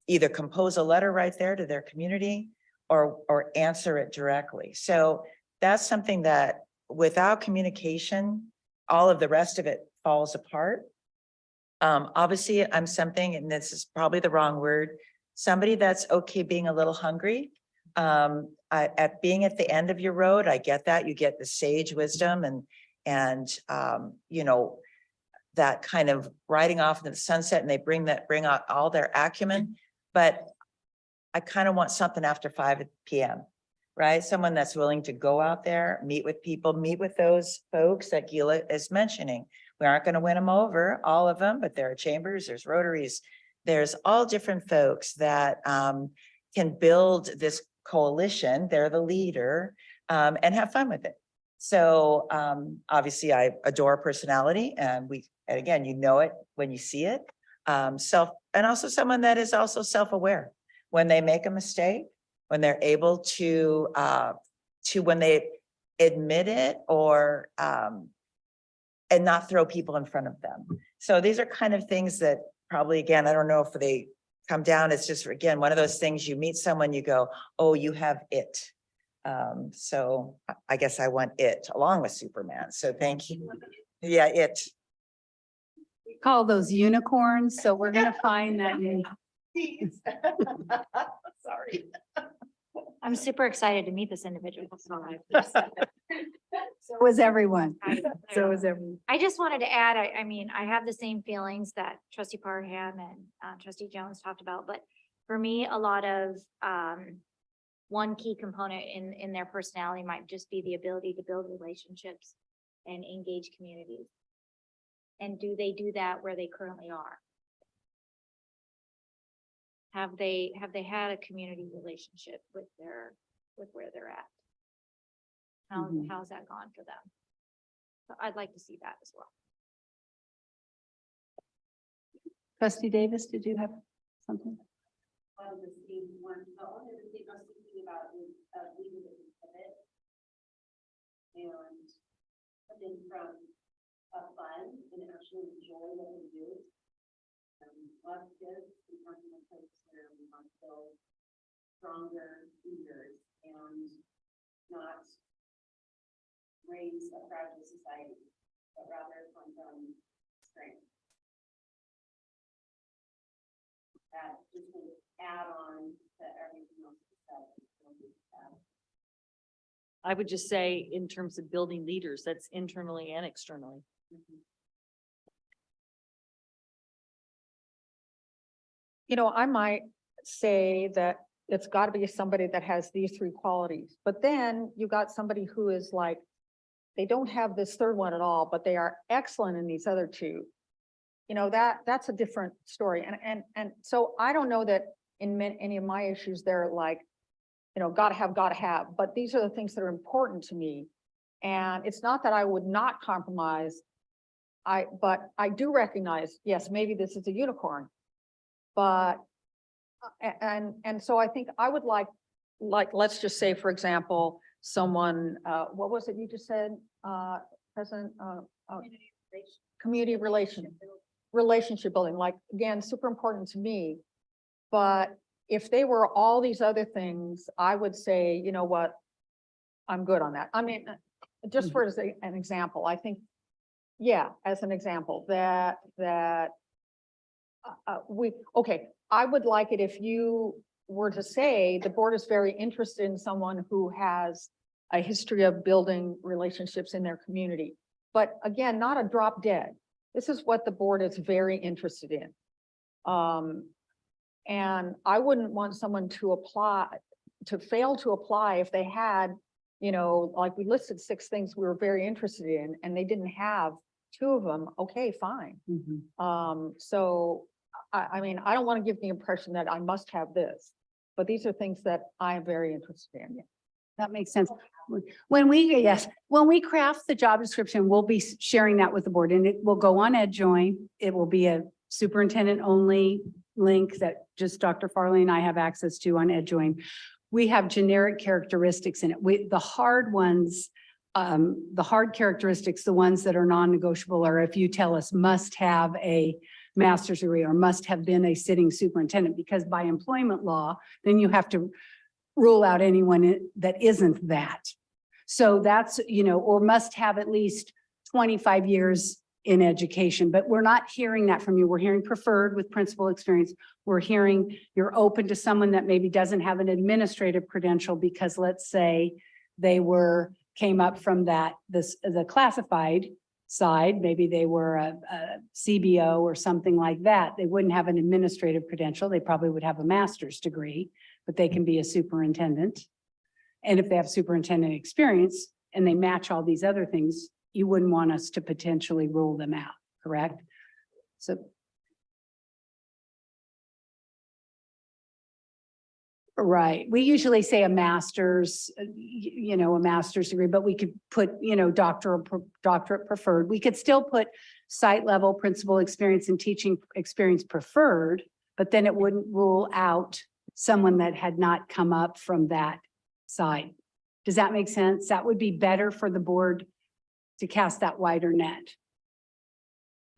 Speaker 11: either compose a letter right there to their community or answer it directly. So that's something that without communication, all of the rest of it falls apart. Obviously, I'm something, and this is probably the wrong word, somebody that's okay being a little hungry. At being at the end of your road, I get that. You get the sage wisdom and you know, that kind of riding off into the sunset, and they bring out all their acumen. But I kind of want something after 5 p.m., right? Someone that's willing to go out there, meet with people, meet with those folks that Gila is mentioning. We aren't going to win them over, all of them, but there are chambers, there's Rotaries, there's all different folks that can build this coalition. They're the leader and have fun with it. So obviously I adore personality, and again, you know it when you see it. And also someone that is also self-aware when they make a mistake, when they're able to when they admit it or and not throw people in front of them. So these are kind of things that probably, again, I don't know if they come down. It's just, again, one of those things, you meet someone, you go, oh, you have it. So I guess I want it along with Superman. So thank you. Yeah, it.
Speaker 5: We call those unicorns, so we're gonna find that name.
Speaker 11: Sorry.
Speaker 2: I'm super excited to meet this individual.
Speaker 5: So was everyone. So was everyone.
Speaker 2: I just wanted to add, I mean, I have the same feelings that trustee Parham and trustee Jones talked about, but for me, a lot of one key component in their personality might just be the ability to build relationships and engage communities. And do they do that where they currently are? Have they had a community relationship with where they're at? How's that gone for them? So I'd like to see that as well.
Speaker 5: Trustee Davis, did you have something?
Speaker 7: One of the thing the only other thing I was thinking about is leaving it in pivot and something from a fun and actually enjoy what we do. Love kids, we want to place where we want to build stronger leaders and not raise a fragile society, but rather come from strength. That just would add on to everything else that's said.
Speaker 6: I would just say in terms of building leaders, that's internally and externally.
Speaker 8: You know, I might say that it's got to be somebody that has these three qualities, but then you got somebody who is like, they don't have this third one at all, but they are excellent in these other two. You know, that's a different story. And so I don't know that in any of my issues, they're like, you know, gotta have, but these are the things that are important to me. And it's not that I would not compromise. But I do recognize, yes, maybe this is a unicorn. But, and so I think I would like, let's just say, for example, someone, what was it you just said, President, community relationship building, like, again, super important to me. But if they were all these other things, I would say, you know what, I'm good on that. I mean, just for an example, I think, yeah, as an example, I would like it if you were to say the board is very interested in someone who has a history of building relationships in their community. But again, not a drop dead. This is what the board is very interested in. And I wouldn't want someone to fail to apply if they had, you know, like we listed 6 things we were very interested in and they didn't have 2 of them. Okay, fine. So I mean, I don't want to give the impression that I must have this, but these are things that I am very interested in.
Speaker 5: That makes sense. When we craft the job description, we'll be sharing that with the board and it will go on EdJoin. It will be a superintendent only link that just Dr. Farley and I have access to on EdJoin. We have generic characteristics in it. The hard ones, the hard characteristics, the ones that are non-negotiable are if you tell us must have a master's degree or must have been a sitting superintendent, because by employment law, then you have to rule out anyone that isn't that. So that's, or must have at least 25 years in education, but we're not hearing that from you. We're hearing preferred with principal experience. We're hearing you're open to someone that maybe doesn't have an administrative credential because let's say they came up from the classified side, maybe they were a CBO or something like that. They wouldn't have an administrative credential. They probably would have a master's degree, but they can be a superintendent. And if they have superintendent experience and they match all these other things, you wouldn't want us to potentially rule them out, correct? So. Right. We usually say a master's, a master's degree, but we could put, doctorate preferred. We could still put site level principal experience and teaching experience preferred, but then it wouldn't rule out someone that had not come up from that side. Does that make sense? That would be better for the board to cast that wider net.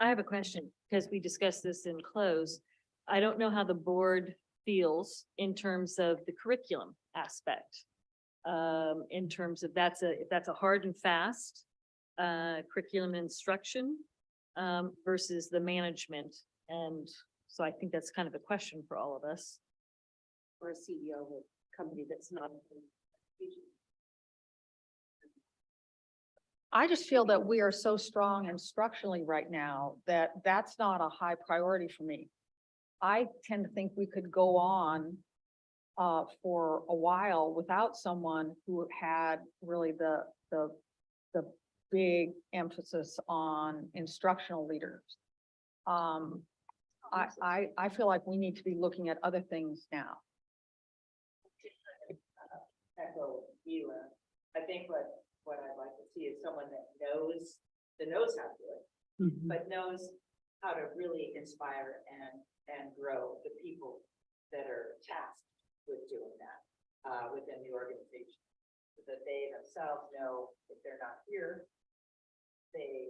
Speaker 6: I have a question because we discussed this in close. I don't know how the board feels in terms of the curriculum aspect. In terms of if that's a hard and fast curriculum instruction versus the management. And so I think that's kind of a question for all of us.
Speaker 7: Or a CEO of a company that's not.
Speaker 8: I just feel that we are so strong instructionally right now that that's not a high priority for me. I tend to think we could go on for a while without someone who had really the big emphasis on instructional leaders. I feel like we need to be looking at other things now.
Speaker 9: Echo you. I think what I'd like to see is someone that knows how to do it, but knows how to really inspire and grow the people that are tasked with doing that within the organization, so that they themselves know if they're not here,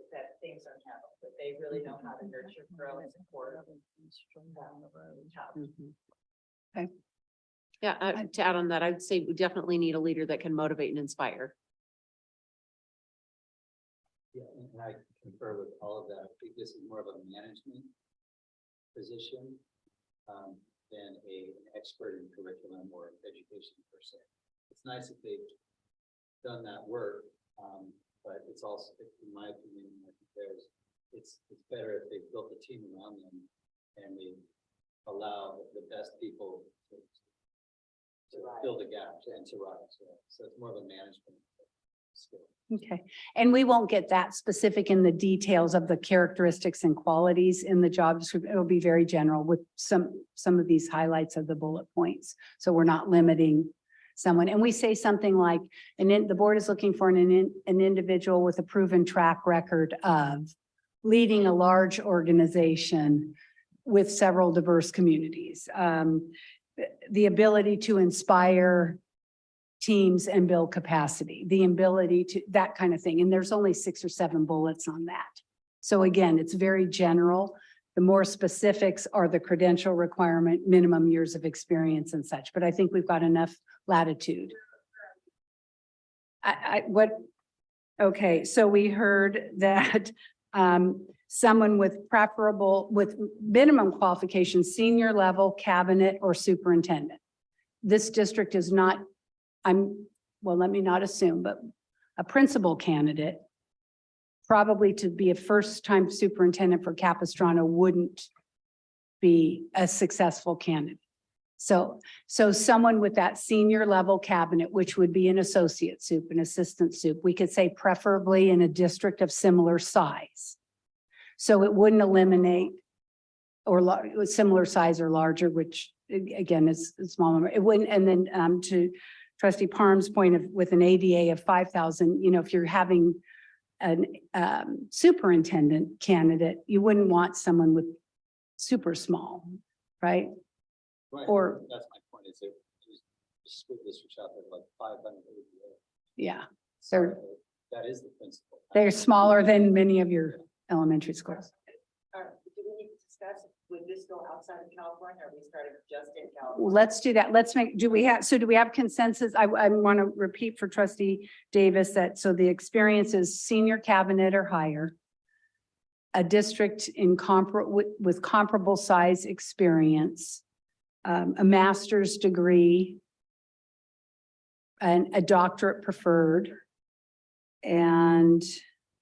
Speaker 9: that things are handled, but they really know how to nurture, grow, and support.
Speaker 5: Okay.
Speaker 7: Yeah, to add on that, I would say we definitely need a leader that can motivate and inspire.
Speaker 3: Yeah, and I concur with all of that. I think this is more of a management position than an expert in curriculum or education per se. It's nice if they've done that work, but it's also, in my opinion, I think it's better if they've built a team around them and they allow the best people to fill the gaps and to rise. So it's more of a management skill.
Speaker 5: Okay, and we won't get that specific in the details of the characteristics and qualities in the job description. It'll be very general with some of these highlights of the bullet points. So we're not limiting someone. And we say something like, the board is looking for an individual with a proven track record of leading a large organization with several diverse communities. The ability to inspire teams and build capacity, the ability to, that kind of thing. And there's only 6 or 7 bullets on that. So again, it's very general. The more specifics are the credential requirement, minimum years of experience and such, but I think we've got enough latitude. Okay, so we heard that someone with minimum qualifications, senior level, cabinet, or superintendent. This district is not, let me not assume, but a principal candidate, probably to be a first-time superintendent for Capistrano wouldn't be a successful candidate. So someone with that senior level cabinet, which would be an associate soup, an assistant soup, we could say preferably in a district of similar size. So it wouldn't eliminate similar size or larger, which again is a small number. It wouldn't, and then to trustee Parham's point of with an ADA of 5,000, if you're having an superintendent candidate, you wouldn't want someone with super small, right?
Speaker 10: Right,
Speaker 5: Or-
Speaker 10: that's my point, is that there's school districts out there like 500.
Speaker 5: Yeah,
Speaker 10: So that is the principle.
Speaker 5: they're smaller than many of your elementary schools.
Speaker 9: Do we need to discuss, would this go outside of California, or are we starting just in California?
Speaker 5: Let's do that. Let's make, do we have consensus? I want to repeat for trustee Davis that, so the experience is senior cabinet or higher, a district in with comparable size experience, a master's degree, and a doctorate preferred. And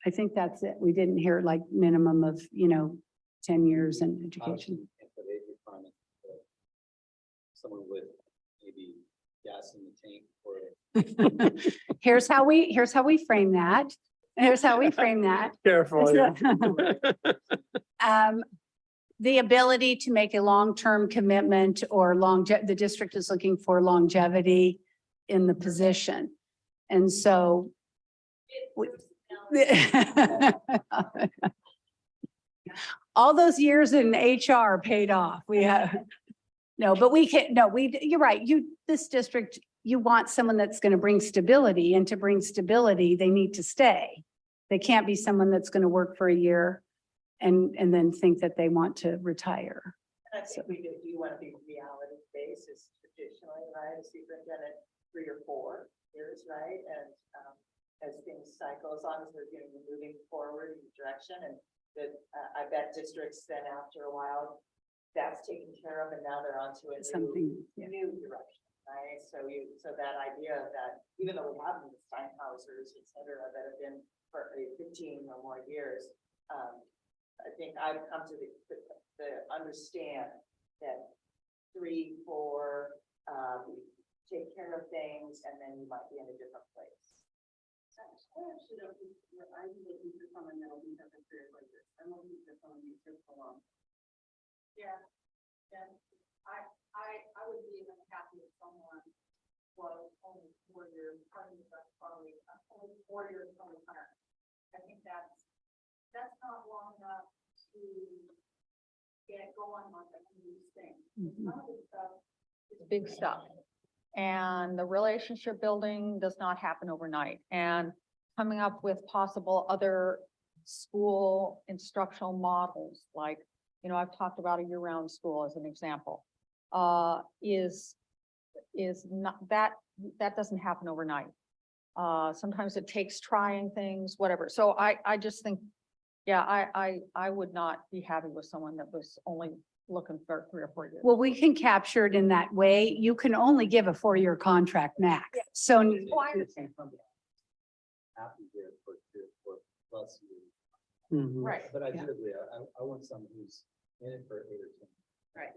Speaker 5: I think that's it. We didn't hear like minimum of, 10 years in education.
Speaker 10: Someone with maybe gas in the tank or.
Speaker 5: Here's how we frame that. Here's how we frame that.
Speaker 4: Careful. yeah.
Speaker 5: The ability to make a long-term commitment or the district is looking for longevity in the position. And so. All those years in HR paid off. We have, no, but we can't, no, you're right. This district, you want someone that's going to bring stability, and to bring stability, they need to stay. They can't be someone that's going to work for a year and then think that they want to retire.
Speaker 9: And I think we do want to be reality based, is traditionally, right, a superintendent 3 or 4 years, right? And as things cycle, as long as we're moving forward in the direction, and that I bet districts then after a while, that's taken care of, and now they're onto a new direction, right? So that idea of that, even though we have the Steinhausers, et cetera, that have been for 15 or more years, I think I've come to the understand that 3, 4, take care of things, and then you might be in a different place. I'm looking for someone that will be there for career like this. I'm looking for someone who's here for long. Yeah, and I would be even happy if someone was only 4 years, probably only 4 years from retirement. I think that's not long enough to go on like a new thing. Some of this stuff is big stuff. And the relationship building does not happen overnight. And coming up with possible other school instructional models, like, I've talked about a year-round school as an example, is not that doesn't happen overnight. Sometimes it takes trying things, whatever. So I just think, yeah, I would not be happy with someone that was only looking for 3 or 4 years. Well, we can capture it in that way. You can only give a 4-year contract max. So.
Speaker 10: Happy here for 3 or 4 plus years.
Speaker 4: Mhm.
Speaker 9: Right.
Speaker 10: But I do agree, I want someone who's in it for 8 or 10.
Speaker 9: Right.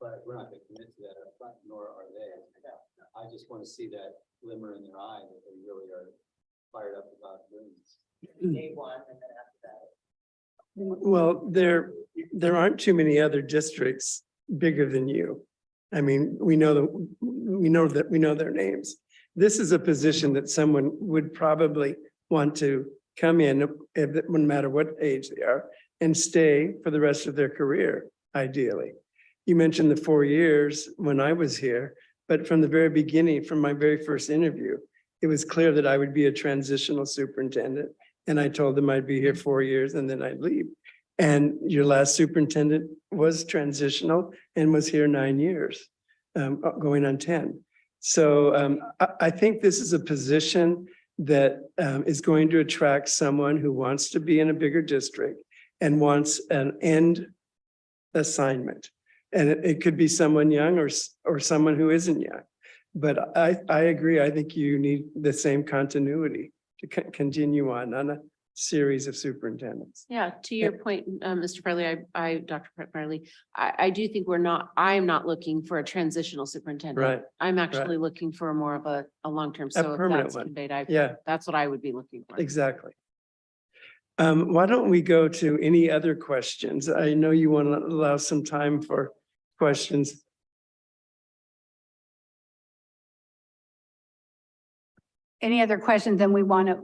Speaker 10: But we're not gonna commit to that up front, nor are they. I just want to see that glimmer in their eye that they really are fired up about doing this.
Speaker 9: Day one, and then after that.
Speaker 4: Well, there aren't too many other districts bigger than you. I mean, we know their names. This is a position that someone would probably want to come in, no matter what age they are, and stay for the rest of their career, ideally. You mentioned the 4 years when I was here, but from the very beginning, from my very first interview, it was clear that I would be a transitional superintendent. And I told them I'd be here 4 years and then I'd leave. And your last superintendent was transitional and was here 9 years, going on 10. So I think this is a position that is going to attract someone who wants to be in a bigger district and wants an end assignment. And it could be someone young or someone who isn't young. But I agree. I think you need the same continuity to continue on a series of superintendents.
Speaker 7: Yeah, to your point, Mr. Farley, Dr. Farley, I do think I'm not looking for a transitional superintendent.
Speaker 4: Right.
Speaker 7: I'm actually looking for more of a long-term. So if
Speaker 4: permanent
Speaker 7: that's
Speaker 4: one.
Speaker 7: conveyed,
Speaker 4: Yeah,
Speaker 7: that's what I would be looking for.
Speaker 4: exactly. Why don't we go to any other questions? I know you want to allow some time for questions.
Speaker 5: Any other questions? Then we want to,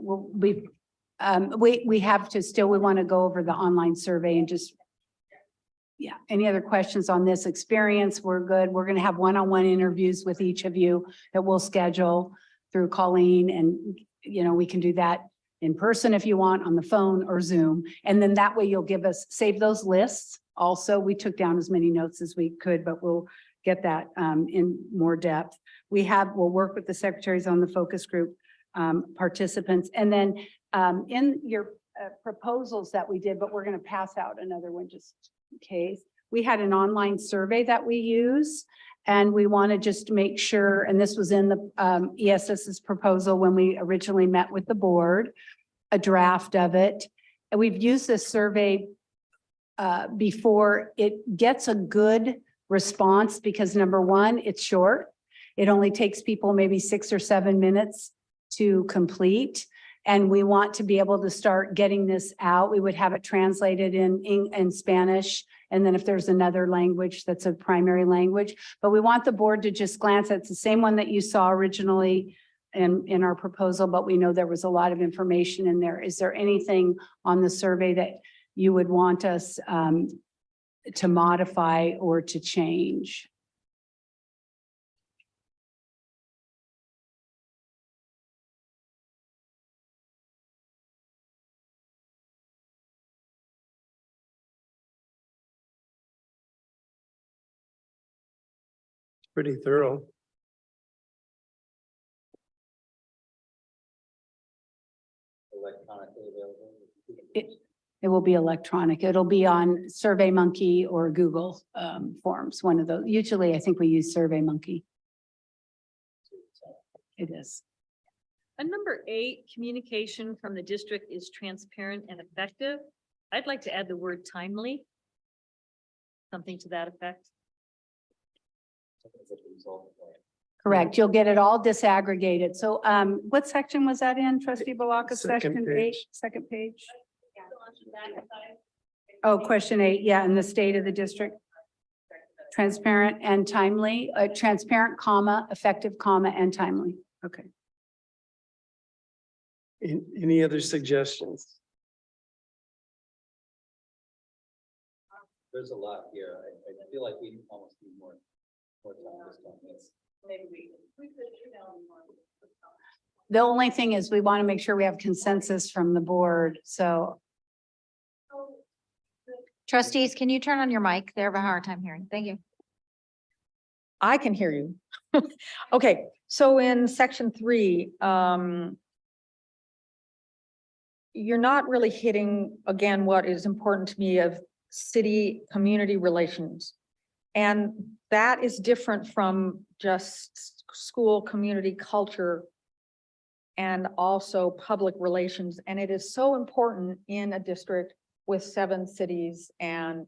Speaker 5: we have to still, we want to go over the online survey and just. Yeah, any other questions on this experience? We're good. We're going to have one-on-one interviews with each of you that we'll schedule through Colleen, and, you know, we can do that in person if you want, on the phone or Zoom. And then that way you'll give us, save those lists. Also, we took down as many notes as we could, but we'll get that in more depth. We'll work with the secretaries on the focus group participants. And then in your proposals that we did, but we're going to pass out another one just in case. We had an online survey that we use, and we want to just make sure, and this was in the ESS's proposal when we originally met with the board, a draft of it. And we've used this survey before. It gets a good response because, number one, it's short. It only takes people maybe 6 or 7 minutes to complete. And we want to be able to start getting this out. We would have it translated in Spanish. And then if there's another language that's a primary language, but we want the board to just glance at the same one that you saw originally in our proposal, but we know there was a lot of information in there. Is there anything on the survey that you would want us to modify or to change?
Speaker 4: Pretty thorough.
Speaker 10: Electronically available.
Speaker 5: It will be electronic. It'll be on SurveyMonkey or Google Forms, one of those. Usually, I think we use SurveyMonkey. It is.
Speaker 6: And number 8, communication from the district is transparent and effective. I'd like to add the word timely. Something to that effect.
Speaker 10: As a result of that.
Speaker 5: Correct. You'll get it all disaggregated. So what section was that in, Trustee Balaka?
Speaker 4: Second
Speaker 5: Section
Speaker 4: page.
Speaker 5: 8, second page? Oh, question 8. Yeah, in the state of the district. Transparent and timely, transparent, comma, effective, comma, and timely. Okay.
Speaker 4: Any other suggestions?
Speaker 10: There's a lot here. I feel like we almost need more time just on this.
Speaker 9: Maybe we could email more.
Speaker 5: The only thing is we want to make sure we have consensus from the board. So
Speaker 2: Trustees, can you turn on your mic? They have a hard time hearing. Thank you.
Speaker 8: I can hear you. Okay, so in section 3, you're not really hitting, again, what is important to me of city community relations. And that is different from just school community culture and also public relations. And it is so important in a district with 7 cities and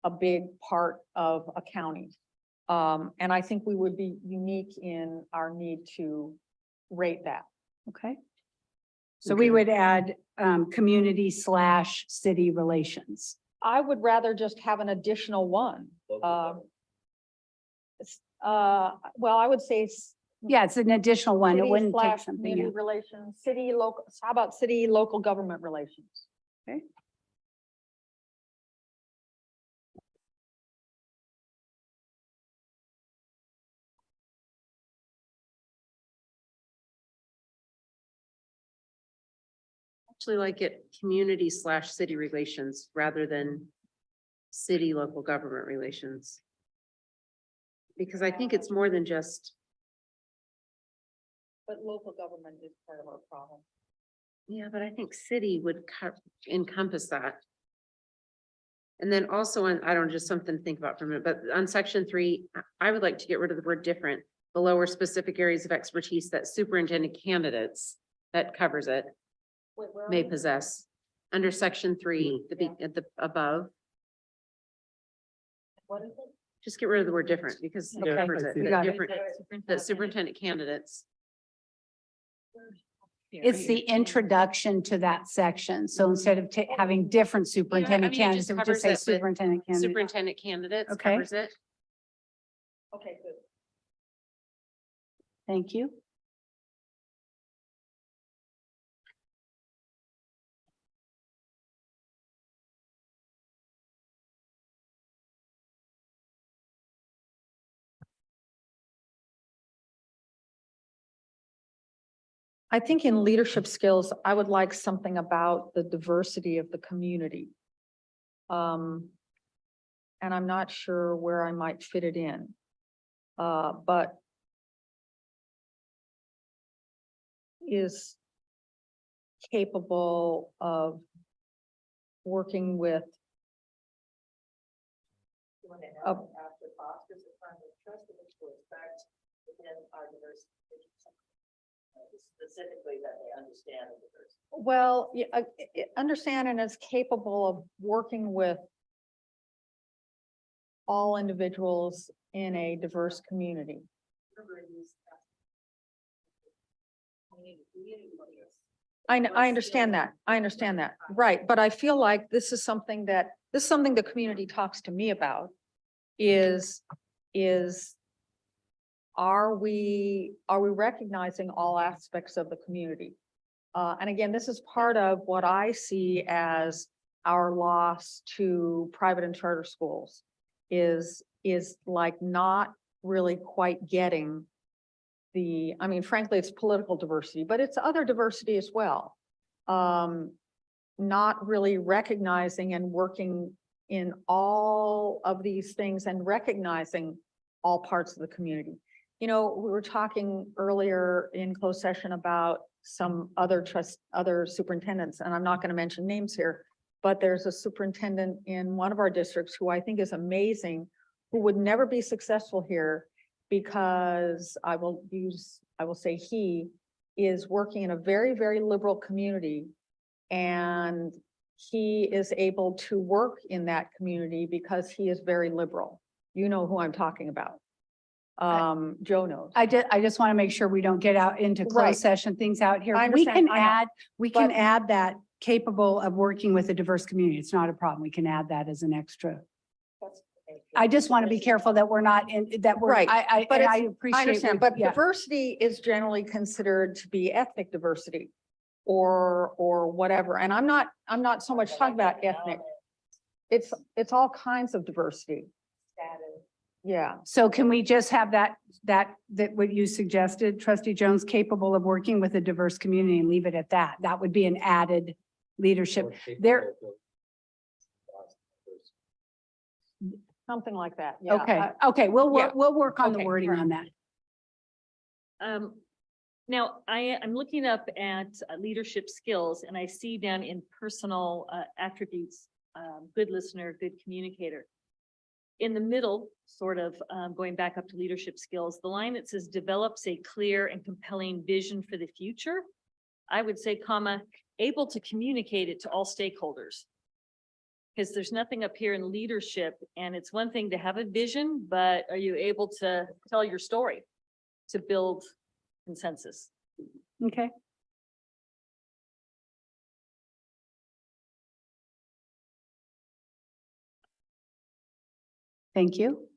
Speaker 8: a big part of a county. And I think we would be unique in our need to rate that.
Speaker 5: okay. So we
Speaker 4: Okay.
Speaker 5: would add community/city relations.
Speaker 8: I would rather just have an additional one. Well, I would say
Speaker 5: Yeah, it's an additional one. It wouldn't take something
Speaker 8: community
Speaker 5: out.
Speaker 8: relations, city, local, how about city, local government relations?
Speaker 5: Okay.
Speaker 7: Actually like it community/city relations rather than city local government relations. Because I think it's more than just,
Speaker 8: But local government is part of our problem.
Speaker 7: yeah, but I think city would encompass that. And then also on, I don't know, just something to think about for a minute, but on section 3, I would like to get rid of the word different. Below are specific areas of expertise that superintendent candidates, that covers it, may possess. Under section 3, at the above,
Speaker 8: What is it?
Speaker 7: just get rid of the word different because it
Speaker 4: Yeah,
Speaker 7: covers
Speaker 4: I
Speaker 7: it.
Speaker 4: see
Speaker 7: That
Speaker 5: that.
Speaker 7: different, that superintendent candidates.
Speaker 5: It's the introduction to that section. So instead of having different superintendent
Speaker 7: mean, it
Speaker 5: candidates,
Speaker 7: just
Speaker 5: it would just say
Speaker 7: covers it with
Speaker 5: superintendent candidate.
Speaker 7: Superintendent candidates
Speaker 5: Okay.
Speaker 7: covers it.
Speaker 8: Okay, good.
Speaker 5: Thank you.
Speaker 8: I think in leadership skills, I would like something about the diversity of the community. And I'm not sure where I might fit it in. But is capable of working with a
Speaker 9: Specifically that they understand the diversity.
Speaker 8: well, yeah, understand and is capable of working with all individuals in a diverse community. I understand that. I understand that. Right. But I feel like this is something the community talks to me about is are we recognizing all aspects of the community? And again, this is part of what I see as our loss to private and charter schools is like not really quite getting I mean, frankly, it's political diversity, but it's other diversity as well. Not really recognizing and working in all of these things and recognizing all parts of the community. You know, we were talking earlier in closed session about some other superintendents, and I'm not going to mention names here, but there's a superintendent in one of our districts who I think is amazing, who would never be successful here because I will say he is working in a very, very liberal community. And he is able to work in that community because he is very liberal. You know who I'm talking about. Joe knows.
Speaker 5: I just want to make sure we don't get out into
Speaker 8: Right.
Speaker 5: closed session things out here.
Speaker 8: I
Speaker 5: We
Speaker 8: understand,
Speaker 5: can
Speaker 8: I know.
Speaker 5: add, we can
Speaker 8: But-
Speaker 5: add that capable of working with a diverse community. It's not a problem. We can add that as an extra. I just want to be careful that we're not in, that we're,
Speaker 8: Right, but
Speaker 5: and I
Speaker 8: it's-
Speaker 5: appreciate.
Speaker 8: I understand,
Speaker 5: what-
Speaker 8: but
Speaker 5: yeah.
Speaker 8: diversity is generally considered to be ethnic diversity or whatever. And I'm not so much talking about ethnic. It's all kinds of diversity. Yeah.
Speaker 5: So can we just have that what you suggested, trustee Jones, capable of working with a diverse community and leave it at that? That would be an added leadership.
Speaker 10: Or capable
Speaker 5: There-
Speaker 10: of building
Speaker 8: Something like that. Yeah.
Speaker 5: Okay, okay, we'll
Speaker 8: yeah.
Speaker 5: work on the
Speaker 8: Okay,
Speaker 5: wording
Speaker 8: right.
Speaker 5: on that.
Speaker 6: Now I'm looking up at leadership skills and I see down in personal attributes, good listener, good communicator. In the middle, sort of going back up to leadership skills, the line that says develops a clear and compelling vision for the future. I would say, comma, able to communicate it to all stakeholders. Because there's nothing up here in leadership, and it's one thing to have a vision, but are you able to tell your story to build consensus?
Speaker 5: Okay. Thank you.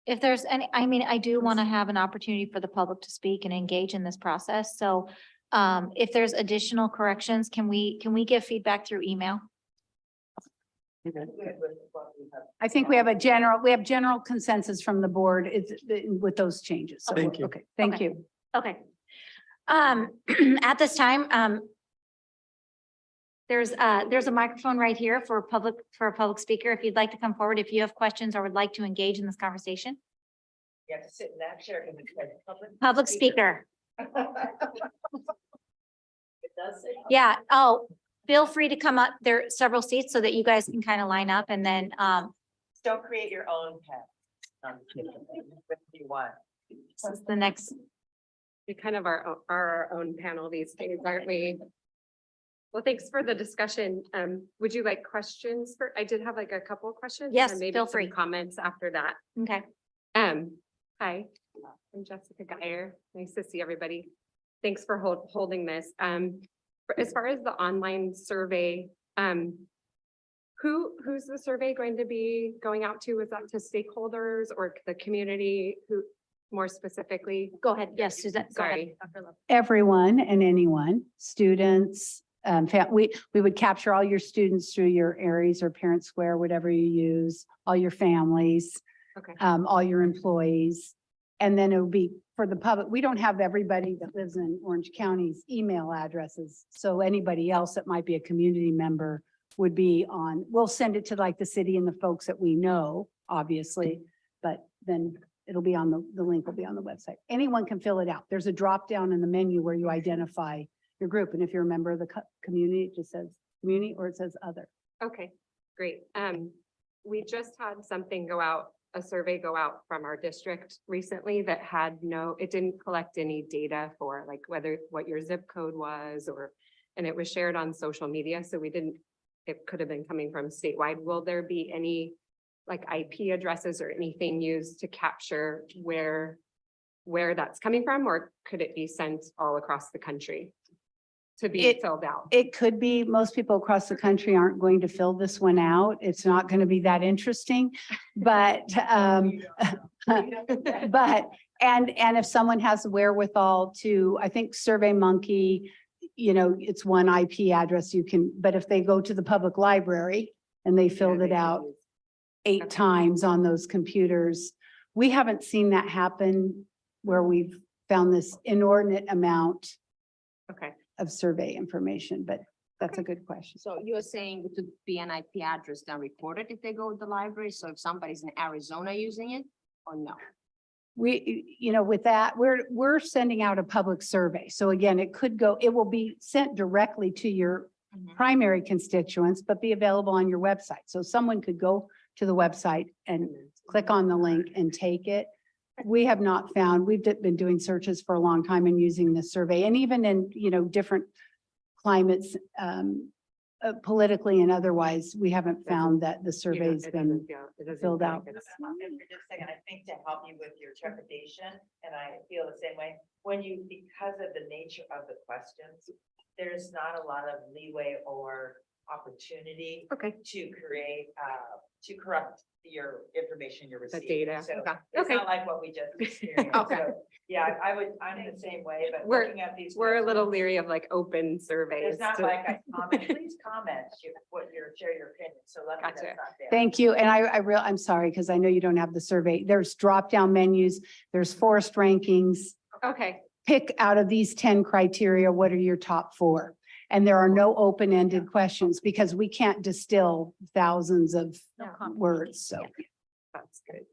Speaker 2: If there's any, I mean, I do want to have an opportunity for the public to speak and engage in this process. So if there's additional corrections, can we give feedback through email?
Speaker 5: I think we have general consensus from the board with those changes. So,
Speaker 4: Thank you.
Speaker 5: Okay, thank
Speaker 2: Okay.
Speaker 5: you.
Speaker 2: Okay. At this time, there's a microphone right here for a public speaker. If you'd like to come forward, if you have questions or would like to engage in this conversation.
Speaker 9: You have to sit in that chair because it's
Speaker 2: Public speaker.
Speaker 9: It does say.
Speaker 2: Yeah. Oh, feel free to come up. There are several seats so that you guys can kind of line up and then,
Speaker 11: Don't create your own path. What you want.
Speaker 2: this is the next.
Speaker 12: We kind of are our own panel these days, aren't we? Well, thanks for the discussion. Would you like questions for, I did have like a couple of questions.
Speaker 2: Yes,
Speaker 12: and maybe
Speaker 2: feel
Speaker 12: some
Speaker 2: free.
Speaker 12: Comments after that.
Speaker 2: Okay.
Speaker 12: Hi, I'm Jessica Geyer. Nice to see everybody. thanks for holding this. As far as the online survey, who's the survey going to be going out to? Is that to stakeholders or the community? Who more specifically?
Speaker 2: Go ahead. Yes, Suzette, go ahead.
Speaker 12: Sorry.
Speaker 2: Dr. Love.
Speaker 5: Everyone and anyone, students, we would capture all your students through your Aries or Parent Square, whatever you use, all your families,
Speaker 12: Okay.
Speaker 5: all your employees. And then it would be for the public. We don't have everybody that lives in Orange County's email addresses. So anybody else that might be a community member would be on, we'll send it to like the city and the folks that we know, obviously, but then it'll be on the link will be on the website. Anyone can fill it out. There's a drop down in the menu where you identify your group. And if you're a member of the community, it just says community or it says other.
Speaker 12: Okay, great. We just had something a survey go out from our district recently that had it didn't collect any data for like what your zip code was and it was shared on social media. So it could have been coming from statewide. Will there be any like IP addresses or anything used to capture where that's coming from? Or could it be sent all across the country to be filled out?
Speaker 5: It could be. Most people across the country aren't going to fill this one out. It's not going to be that interesting, but, and if someone has the wherewithal to, I think SurveyMonkey, it's one IP address you can, but if they go to the public library and they filled it out 8 times on those computers, we haven't seen that happen where we've found this inordinate amount
Speaker 12: Okay.
Speaker 5: of survey information, but that's a good question.
Speaker 13: So you're saying it could be an IP address then recorded if they go to the library? So if somebody's in Arizona using it or no?
Speaker 5: We, with that, we're sending out a public survey. So again, it will be sent directly to your primary constituents, but be available on your website. So someone could go to the website and click on the link and take it. We have not found, we've been doing searches for a long time and using this survey, and even in, different climates, politically and otherwise, we haven't found that the survey's been filled out.
Speaker 11: For just a second, I think to help you with your trepidation, and I feel the same way, because of the nature of the questions, there's not a lot of leeway or opportunity to create, to corrupt your information you're
Speaker 12: The
Speaker 11: receiving.
Speaker 12: data.
Speaker 11: So
Speaker 12: Okay.
Speaker 11: it's not like what we just experienced.
Speaker 12: Okay.
Speaker 11: So, yeah, I'm the same way, but
Speaker 12: We're-
Speaker 11: looking at these.
Speaker 12: We're a little
Speaker 11: questions,
Speaker 12: leery of like open surveys.
Speaker 11: It's not
Speaker 12: to-
Speaker 11: like I comment, please comment, share your opinion. So luckily that's
Speaker 12: Gotcha.
Speaker 11: not there.
Speaker 5: Thank you. And I'm sorry, because I know you don't have the survey. There's drop-down menus, there's forest rankings.
Speaker 12: Okay,
Speaker 5: Pick out of these 10 criteria, what are your top 4? And there are no open-ended questions because we can't distill thousands of words, so.
Speaker 12: that's good.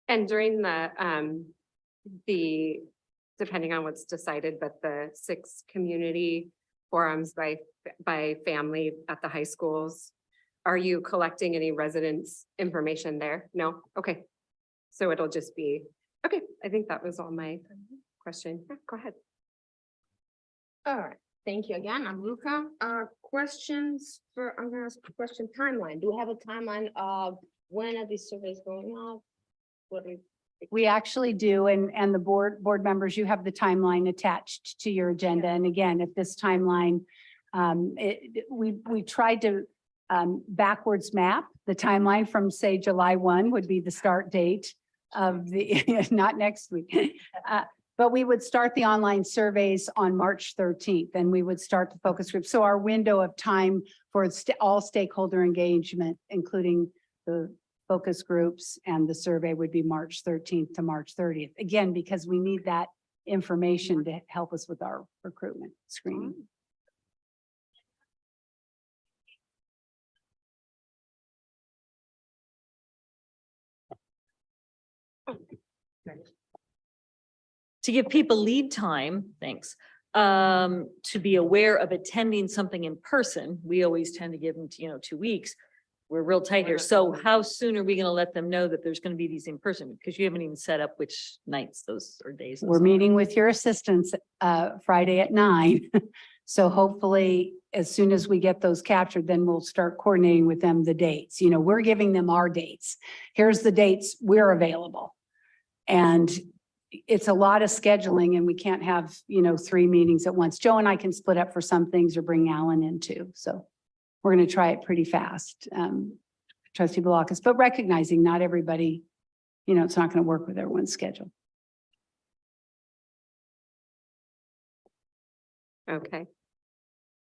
Speaker 12: And during the depending on what's decided, but the 6 community forums by family at the high schools, are you collecting any residents' information there? No? Okay. So it'll just be, okay, I think that was all my question. Yeah, go ahead.
Speaker 13: All right, thank you again. I'm Luca. I'm gonna ask a question timeline. Do we have a timeline of when are these surveys going out? What do
Speaker 5: We actually do, and the board members, you have the timeline attached to your agenda. And again, if this timeline, we tried to backwards map the timeline from, say, July 1 would be the start date of the, not next week. But we would start the online surveys on March 13th, and we would start the focus group. So our window of time for all stakeholder engagement, including the focus groups and the survey, would be March 13th to March 30th. Again, because we need that information to help us with our recruitment screening.
Speaker 14: To give people lead time, thanks, to be aware of attending something in person, we always tend to give them, 2 weeks. We're real tight here. So how soon are we going to let them know that there's going to be these in person? Because you haven't even set up which nights those or days. those
Speaker 5: We're
Speaker 14: are.
Speaker 5: meeting with your assistants Friday at 9. So hopefully, as soon as we get those captured, then we'll start coordinating with them the dates. We're giving them our dates. Here's the dates we're available. And it's a lot of scheduling and we can't have, 3 meetings at once. Joe and I can split up for some things or bring Alan in too. So we're going to try it pretty fast. Trustee Balakas, but recognizing not everybody, it's not going to work with everyone's schedule.
Speaker 12: Okay.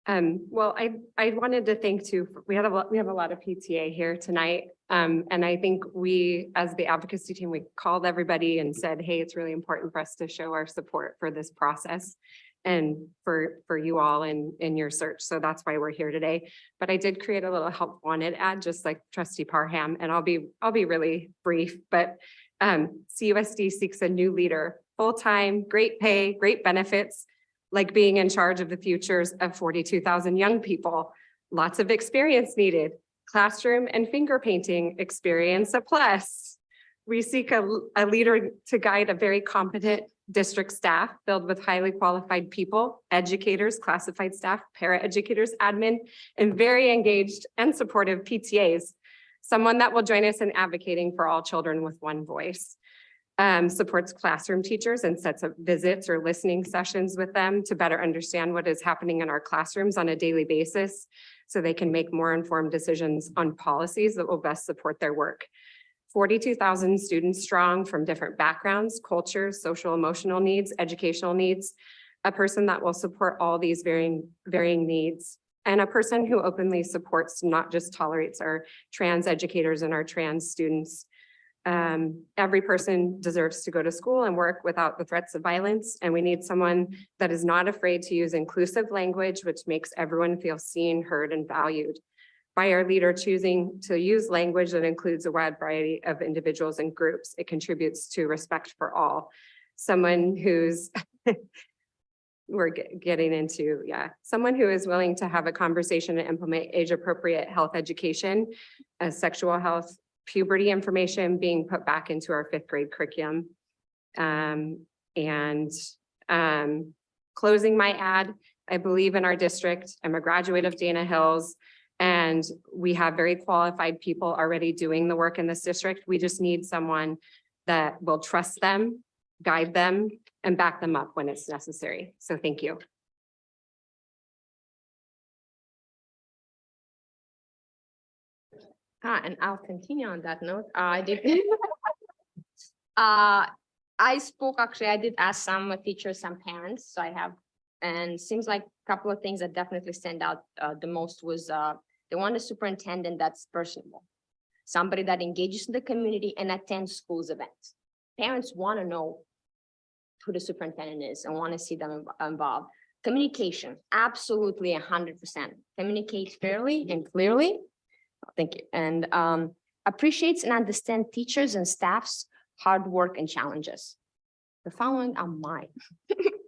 Speaker 12: Well, I wanted to thank too, we have a lot of PTA here tonight. And I think we, as the advocacy team, we called everybody and said, hey, it's really important for us to show our support for this process and for you all in your search. So that's why we're here today. But I did create a little help wanted ad, just like Trustee Parham, and I'll be really brief, but CUSD seeks a new leader, full-time, great pay, great benefits, like being in charge of the futures of 42,000 young people. Lots of experience needed. Classroom and finger painting experience a plus. We seek a leader to guide a very competent district staff filled with highly qualified people, educators, classified staff, para-educators, admin, and very engaged and supportive PTAs. Someone that will join us in advocating for all children with one voice. Supports classroom teachers and sets up visits or listening sessions with them to better understand what is happening in our classrooms on a daily basis so they can make more informed decisions on policies that will best support their work. 42,000 students strong from different backgrounds, cultures, social, emotional needs, educational needs, a person that will support all these varying needs, and a person who openly supports, not just tolerates our trans educators and our trans students. Every person deserves to go to school and work without the threats of violence. And we need someone that is not afraid to use inclusive language, which makes everyone feel seen, heard, and valued. By our leader choosing to use language that includes a wide variety of individuals and groups, it contributes to respect for all. Someone who's, we're getting into, someone who is willing to have a conversation and implement age-appropriate health education, sexual health, puberty information being put back into our 5th grade curriculum. Closing my ad, I believe in our district. I'm a graduate of Dana Hills, and we have very qualified people already doing the work in this district. We just need someone that will trust them, guide them, and back them up when it's necessary. So thank you.
Speaker 13: And I'll continue on that note. I did. I did ask some teachers, some parents, so I have, and seems like a couple of things that definitely stand out the most was they want a superintendent that's personable, somebody that engages in the community and attends schools events. Parents want to know who the superintendent is and want to see them involved. Communication, absolutely 100%. Communicate fairly and clearly. Thank you. And appreciates and understands teachers and staff's hard work and challenges. The following are my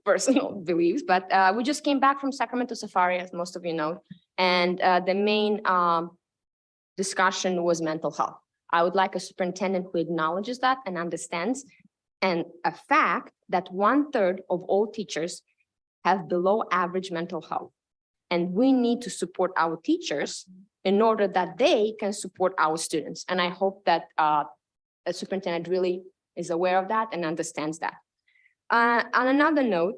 Speaker 13: personal beliefs, but we just came back from Sacramento Safari, as most of you know, and the main discussion was mental health. I would like a superintendent who acknowledges that and understands, and a fact that 1/3 of all teachers have below average mental health. And we need to support our teachers in order that they can support our students. And I hope that a superintendent really is aware of that and understands that. On another note,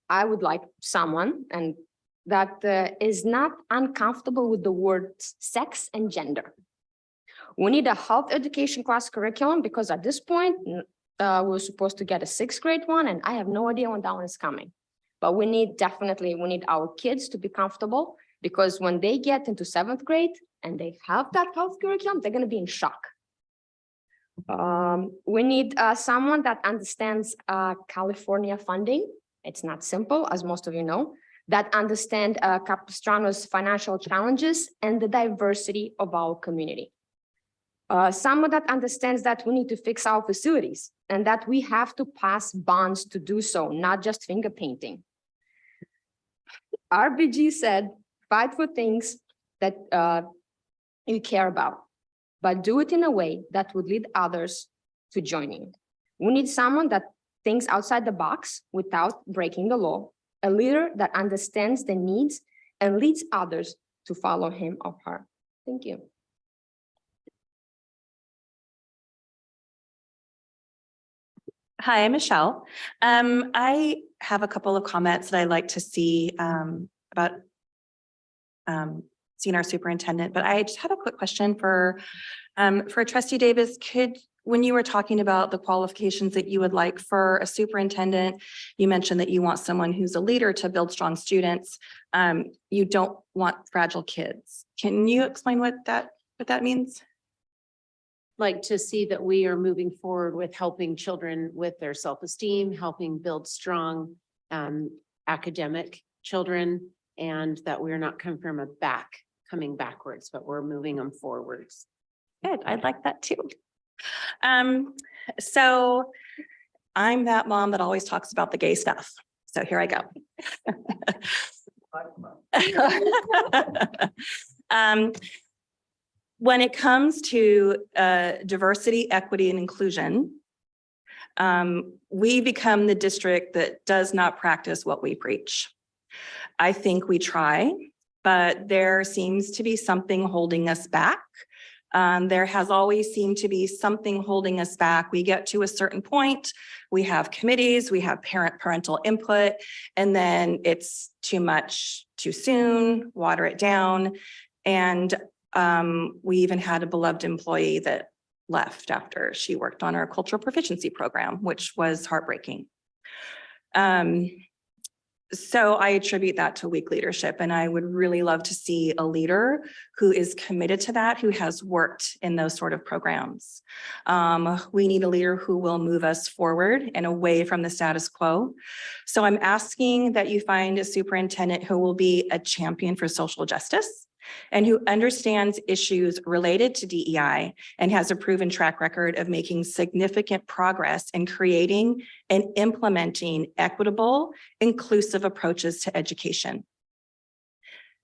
Speaker 13: I would like someone and that is not uncomfortable with the words sex and gender. We need a health education class curriculum because at this point, we're supposed to get a 6th grade one, and I have no idea when that one is coming. But we need our kids to be comfortable, because when they get into 7th grade and they have that health curriculum, they're going to be in shock. We need someone that understands California funding. It's not simple, as most of you know, that understand Capistrano's financial challenges and the diversity of our community. Someone that understands that we need to fix our facilities and that we have to pass bonds to do so, not just finger painting. RBG said, fight for things that you care about, but do it in a way that would lead others to join you. We need someone that thinks outside the box without breaking the law, a leader that understands the needs and leads others to follow him or her. Thank you.
Speaker 15: Hi, I'm Michelle. I have a couple of comments that I'd like to see about seeing our superintendent, but I just have a quick question for Trustee Davis. When you were talking about the qualifications that you would like for a superintendent, you mentioned that you want someone who's a leader to build strong students. You don't want fragile kids. Can you explain what that means?
Speaker 7: Like to see that we are moving forward with helping children with their self-esteem, helping build strong academic children, and that we're not coming backwards, but we're moving them forwards.
Speaker 15: Good, I'd like that too. So I'm that mom that always talks about the gay stuff. So here I go. When it comes to diversity, equity, and inclusion, we become the district that does not practice what we preach. I think we try, but there seems to be something holding us back. There has always seemed to be something holding us back. We get to a certain point, we have committees, we have parental input, and then it's too much too soon, water it down. And we even had a beloved employee that left after she worked on our cultural proficiency program, which was heartbreaking. So I attribute that to weak leadership, and I would really love to see a leader who is committed to that, who has worked in those sort of programs. We need a leader who will move us forward and away from the status quo. So I'm asking that you find a superintendent who will be a champion for social justice and who understands issues related to DEI and has a proven track record of making significant progress in creating and implementing equitable, inclusive approaches to education.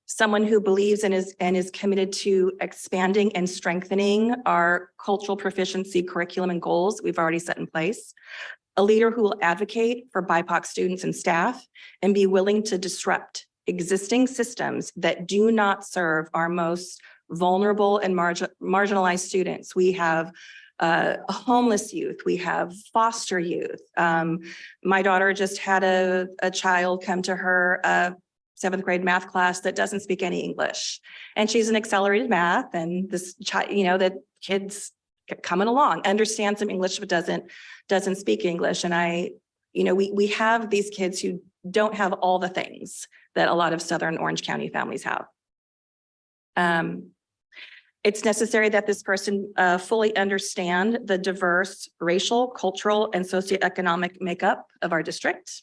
Speaker 15: Someone who believes and is committed to expanding and strengthening our cultural proficiency curriculum and goals we've already set in place. A leader who will advocate for BIPOC students and staff and be willing to disrupt existing systems that do not serve our most vulnerable and marginalized students. We have homeless youth, we have foster youth. My daughter just had a child come to her 7th grade math class that doesn't speak any English. And she's in accelerated math, and this child, the kid's coming along, understands some English, but doesn't speak English. And we have these kids who don't have all the things that a lot of Southern Orange County families have. It's necessary that this person fully understand the diverse racial, cultural, and socioeconomic makeup of our district.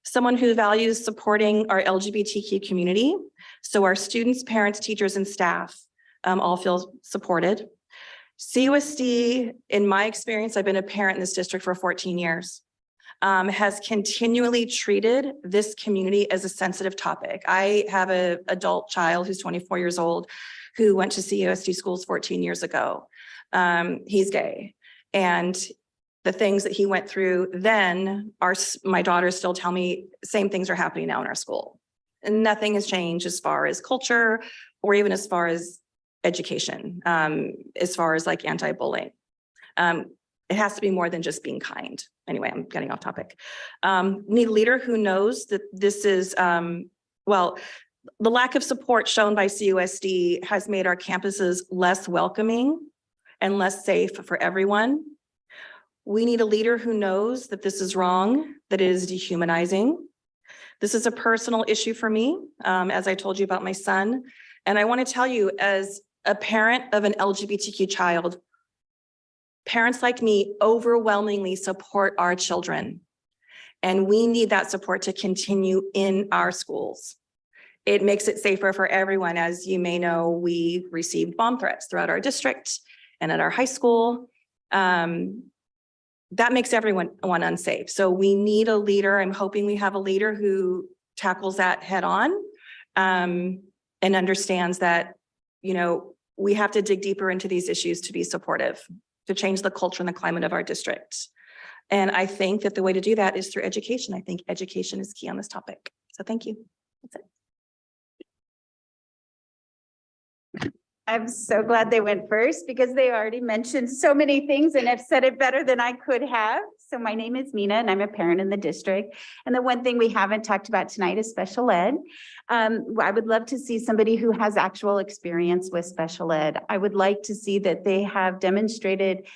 Speaker 15: Someone who values supporting our LGBTQ community, so our students, parents, teachers, and staff all feel supported. CUSD, in my experience, I've been a parent in this district for 14 years. Has continually treated this community as a sensitive topic. I have an adult child who's 24 years old who went to CUSD schools 14 years ago. He's gay. And the things that he went through then my daughters still tell me same things are happening now in our school. And nothing has changed as far as culture or even as far as education, as far as like anti-bullying. It has to be more than just being kind. Anyway, I'm getting off topic. Need a leader who knows that this is, the lack of support shown by CUSD has made our campuses less welcoming and less safe for everyone. We need a leader who knows that this is wrong, that it is dehumanizing. This is a personal issue for me, as I told you about my son. And I want to tell you, as a parent of an LGBTQ child, parents like me overwhelmingly support our children, and we need that support to continue in our schools. It makes it safer for everyone. As you may know, we received bomb threats throughout our district and at our high school. That makes everyone unsafe. So we need a leader. I'm hoping we have a leader who tackles that head on and understands that, we have to dig deeper into these issues to be supportive, to change the culture and the climate of our district. And I think that the way to do that is through education. I think education is key on this topic. So thank you. That's it.
Speaker 16: I'm so glad they went first because they already mentioned so many things and have said it better than I could have. So my name is Mina and I'm a parent in the district. And the one thing we haven't talked about tonight is special ed. I would love to see somebody who has actual experience with special ed. I would like to see that they have demonstrated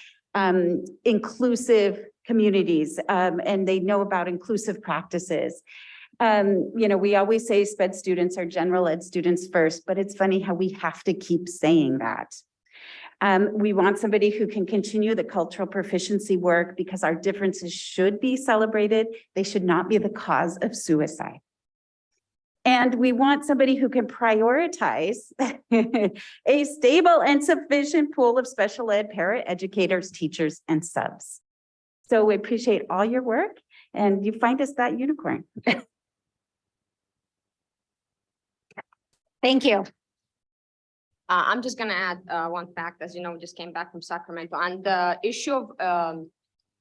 Speaker 16: inclusive communities and they know about inclusive practices. We always say SPED students are general ed students first, but it's funny how we have to keep saying that. We want somebody who can continue the cultural proficiency work because our differences should be celebrated. They should not be the cause of suicide. And we want somebody who can prioritize a stable and sufficient pool of special ed paraeducators, teachers, and subs. So we appreciate all your work and you find us that unicorn.
Speaker 2: Thank you.
Speaker 13: I'm just gonna add one fact, as you know, we just came back from Sacramento on the issue of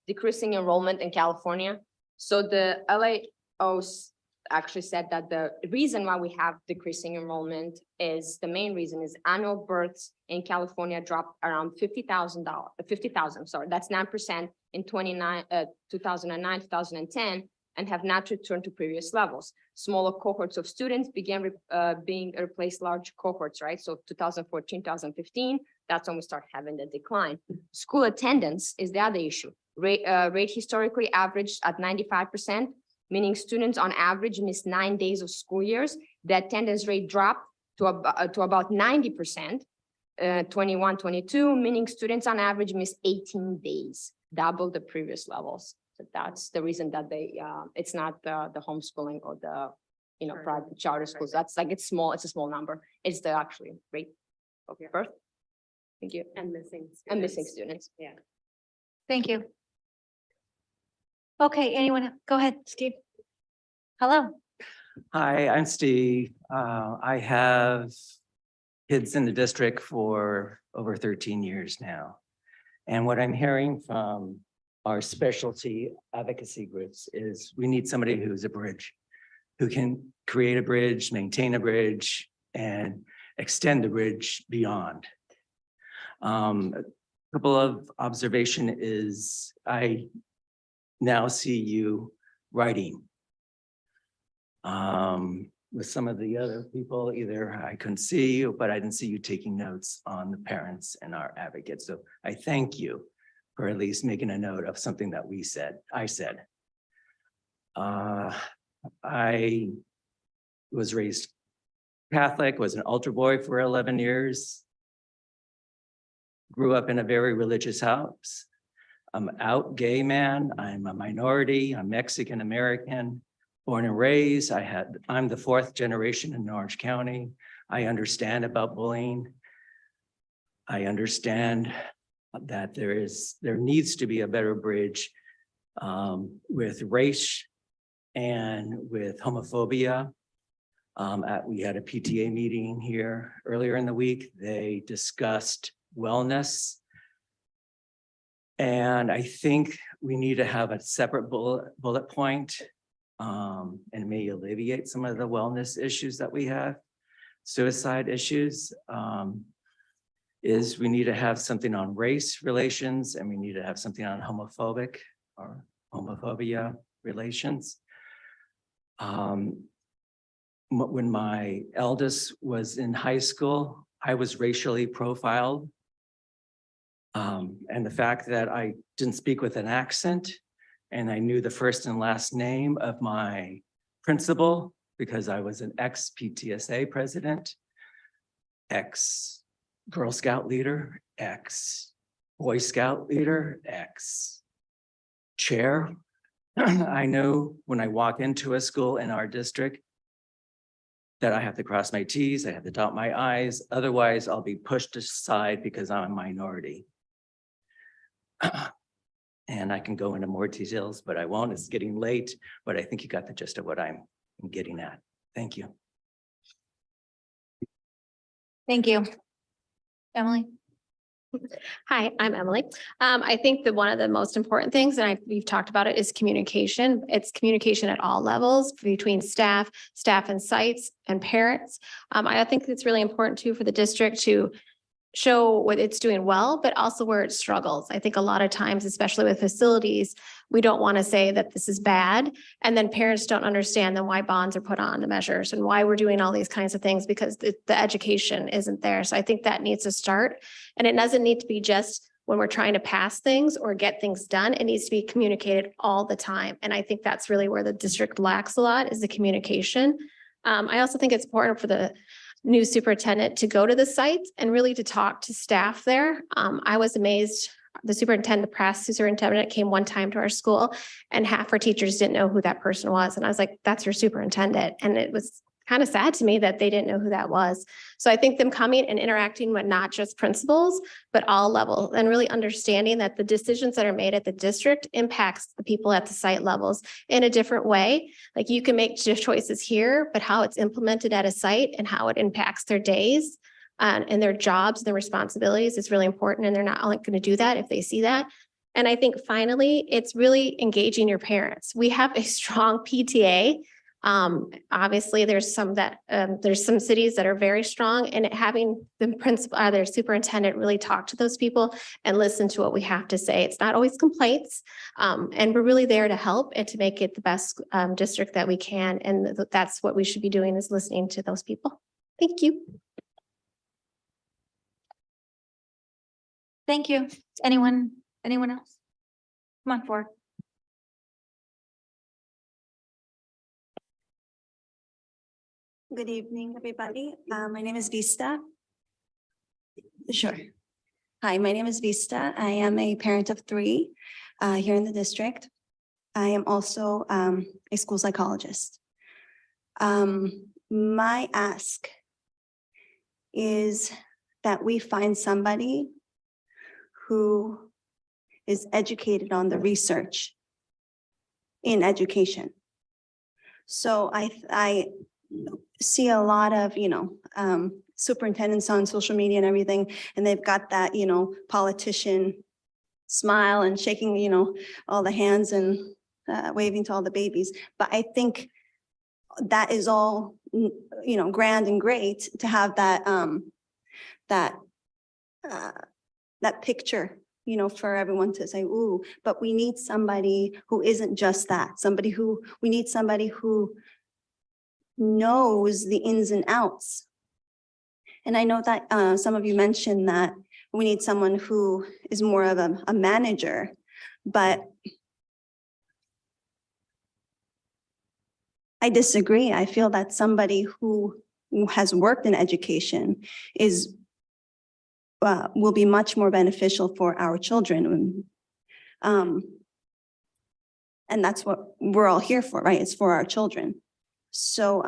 Speaker 13: decreasing enrollment in California. So the LAOs actually said that the reason why we have decreasing enrollment is the main reason is annual births in California dropped around 50,000, sorry, that's 9% in 2009, 2010, and have not returned to previous levels. Smaller cohorts of students began being replaced large cohorts, right? So 2014, 2015, that's when we start having the decline. School attendance is the other issue. Rate historically averaged at 95%, meaning students on average miss 9 days of school years. The attendance rate dropped to about 90%, 21, 22, meaning students on average miss 18 days, double the previous levels. So that's the reason that they, it's not the homeschooling or the, private charter schools. That's like, it's a small number. It's the actually rate of birth. Thank you.
Speaker 7: And missing.
Speaker 13: And missing students.
Speaker 7: Yeah.
Speaker 2: Thank you. Okay, anyone? Go ahead, Steve. Hello.
Speaker 17: Hi, I'm Steve. I have kids in the district for over 13 years now. And what I'm hearing from our specialty advocacy groups is we need somebody who's a bridge, who can create a bridge, maintain a bridge, and extend the bridge beyond. A couple of observation is I now see you writing. With some of the other people, either I couldn't see you, but I didn't see you taking notes on the parents and our advocates. So I thank you for at least making a note of something that I said. I was raised Catholic, was an altar boy for 11 years. Grew up in a very religious house. I'm out gay man, I'm a minority, I'm Mexican American. Born and raised, I'm the 4th generation in Orange County. I understand about bullying. I understand that there needs to be a better bridge with race and with homophobia. We had a PTA meeting here earlier in the week. They discussed wellness. And I think we need to have a separate bullet point and may alleviate some of the wellness issues that we have, suicide issues, is we need to have something on race relations and we need to have something on homophobic or homophobia relations. When my eldest was in high school, I was racially profiled. And the fact that I didn't speak with an accent and I knew the first and last name of my principal because I was an ex-PTSA president, ex-Girl Scout leader, ex-Boy Scout leader, ex-chair. I know when I walk into a school in our district that I have to cross my T's, I have to dot my I's, otherwise I'll be pushed aside because I'm a minority. And I can go into more details, but I won't. It's getting late, but I think you got the gist of what I'm getting at. Thank you.
Speaker 2: Thank you. Emily?
Speaker 18: Hi, I'm Emily. I think that one of the most important things, and we've talked about it, is communication. It's communication at all levels between staff and sites and parents. I think it's really important too for the district to show what it's doing well, but also where it struggles. I think a lot of times, especially with facilities, we don't want to say that this is bad. And then parents don't understand then why bonds are put on the measures and why we're doing all these kinds of things because the education isn't there. So I think that needs to start. And it doesn't need to be just when we're trying to pass things or get things done. It needs to be communicated all the time. And I think that's really where the district lacks a lot is the communication. I also think it's important for the new superintendent to go to the sites and really to talk to staff there. I was amazed. The superintendent, the past superintendent came one time to our school and half our teachers didn't know who that person was. And I was like, that's your superintendent. And it was kind of sad to me that they didn't know who that was. So I think them coming and interacting with not just principals, but all levels and really understanding that the decisions that are made at the district impacts the people at the site levels in a different way. Like you can make choices here, but how it's implemented at a site and how it impacts their days and their jobs, their responsibilities is really important. And they're not only going to do that if they see that. And I think finally, it's really engaging your parents. We have a strong PTA. Obviously there's some that, there's some cities that are very strong and having the principal, their superintendent really talk to those people and listen to what we have to say. It's not always complaints. And we're really there to help and to make it the best, district that we can. And that's what we should be doing is listening to those people. Thank you.
Speaker 2: Thank you. Anyone else? Come on forward.
Speaker 19: Good evening, everybody. My name is Vista. Sure. Hi, my name is Vista. I am a parent of 3 here in the district. I am also a school psychologist. My ask is that we find somebody who is educated on the research in education. So I see a lot of, superintendents on social media and everything, and they've got that, politician smile and shaking, all the hands and waving to all the babies. But I think that is all, grand and great to have that, that picture, for everyone to say, ooh, but we need somebody who isn't just that, we need somebody who knows the ins and outs. And I know that some of you mentioned that we need someone who is more of a manager, but I disagree. I feel that somebody who has worked in education will be much more beneficial for our children. And that's what we're all here for, right? It's for our children. So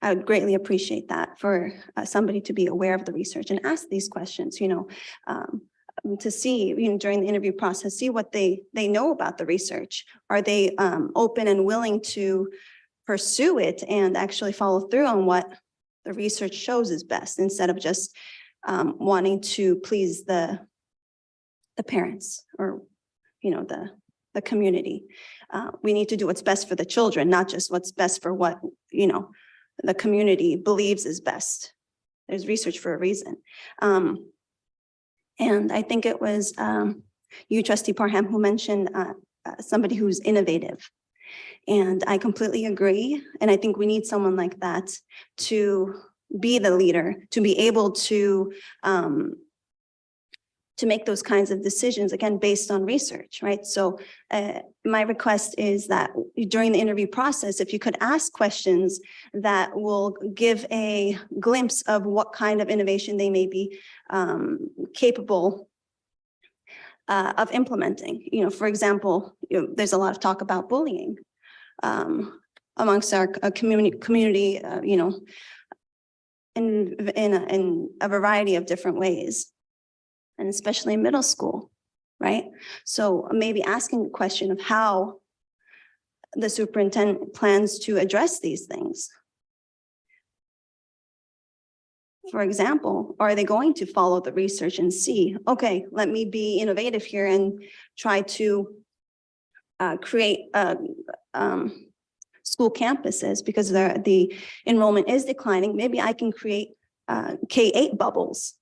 Speaker 19: I would greatly appreciate that for somebody to be aware of the research and ask these questions, to see, during the interview process, see what they know about the research. Are they open and willing to pursue it and actually follow through on what the research shows is best, instead of just wanting to please the parents or, the community. We need to do what's best for the children, not just what's best for what, the community believes is best. There's research for a reason. And I think it was you, Trustee Parham, who mentioned somebody who's innovative. And I completely agree. And I think we need someone like that to be the leader, to be able to make those kinds of decisions, again, based on research, right? So my request is that during the interview process, if you could ask questions that will give a glimpse of what kind of innovation they may be capable of implementing. For example, there's a lot of talk about bullying amongst our community, in a variety of different ways, and especially in middle school, right? So maybe asking the question of how the superintendent plans to address these things. For example, are they going to follow the research and see, okay, let me be innovative here and try to create school campuses, because the enrollment is declining. Maybe I can create K-8 bubbles.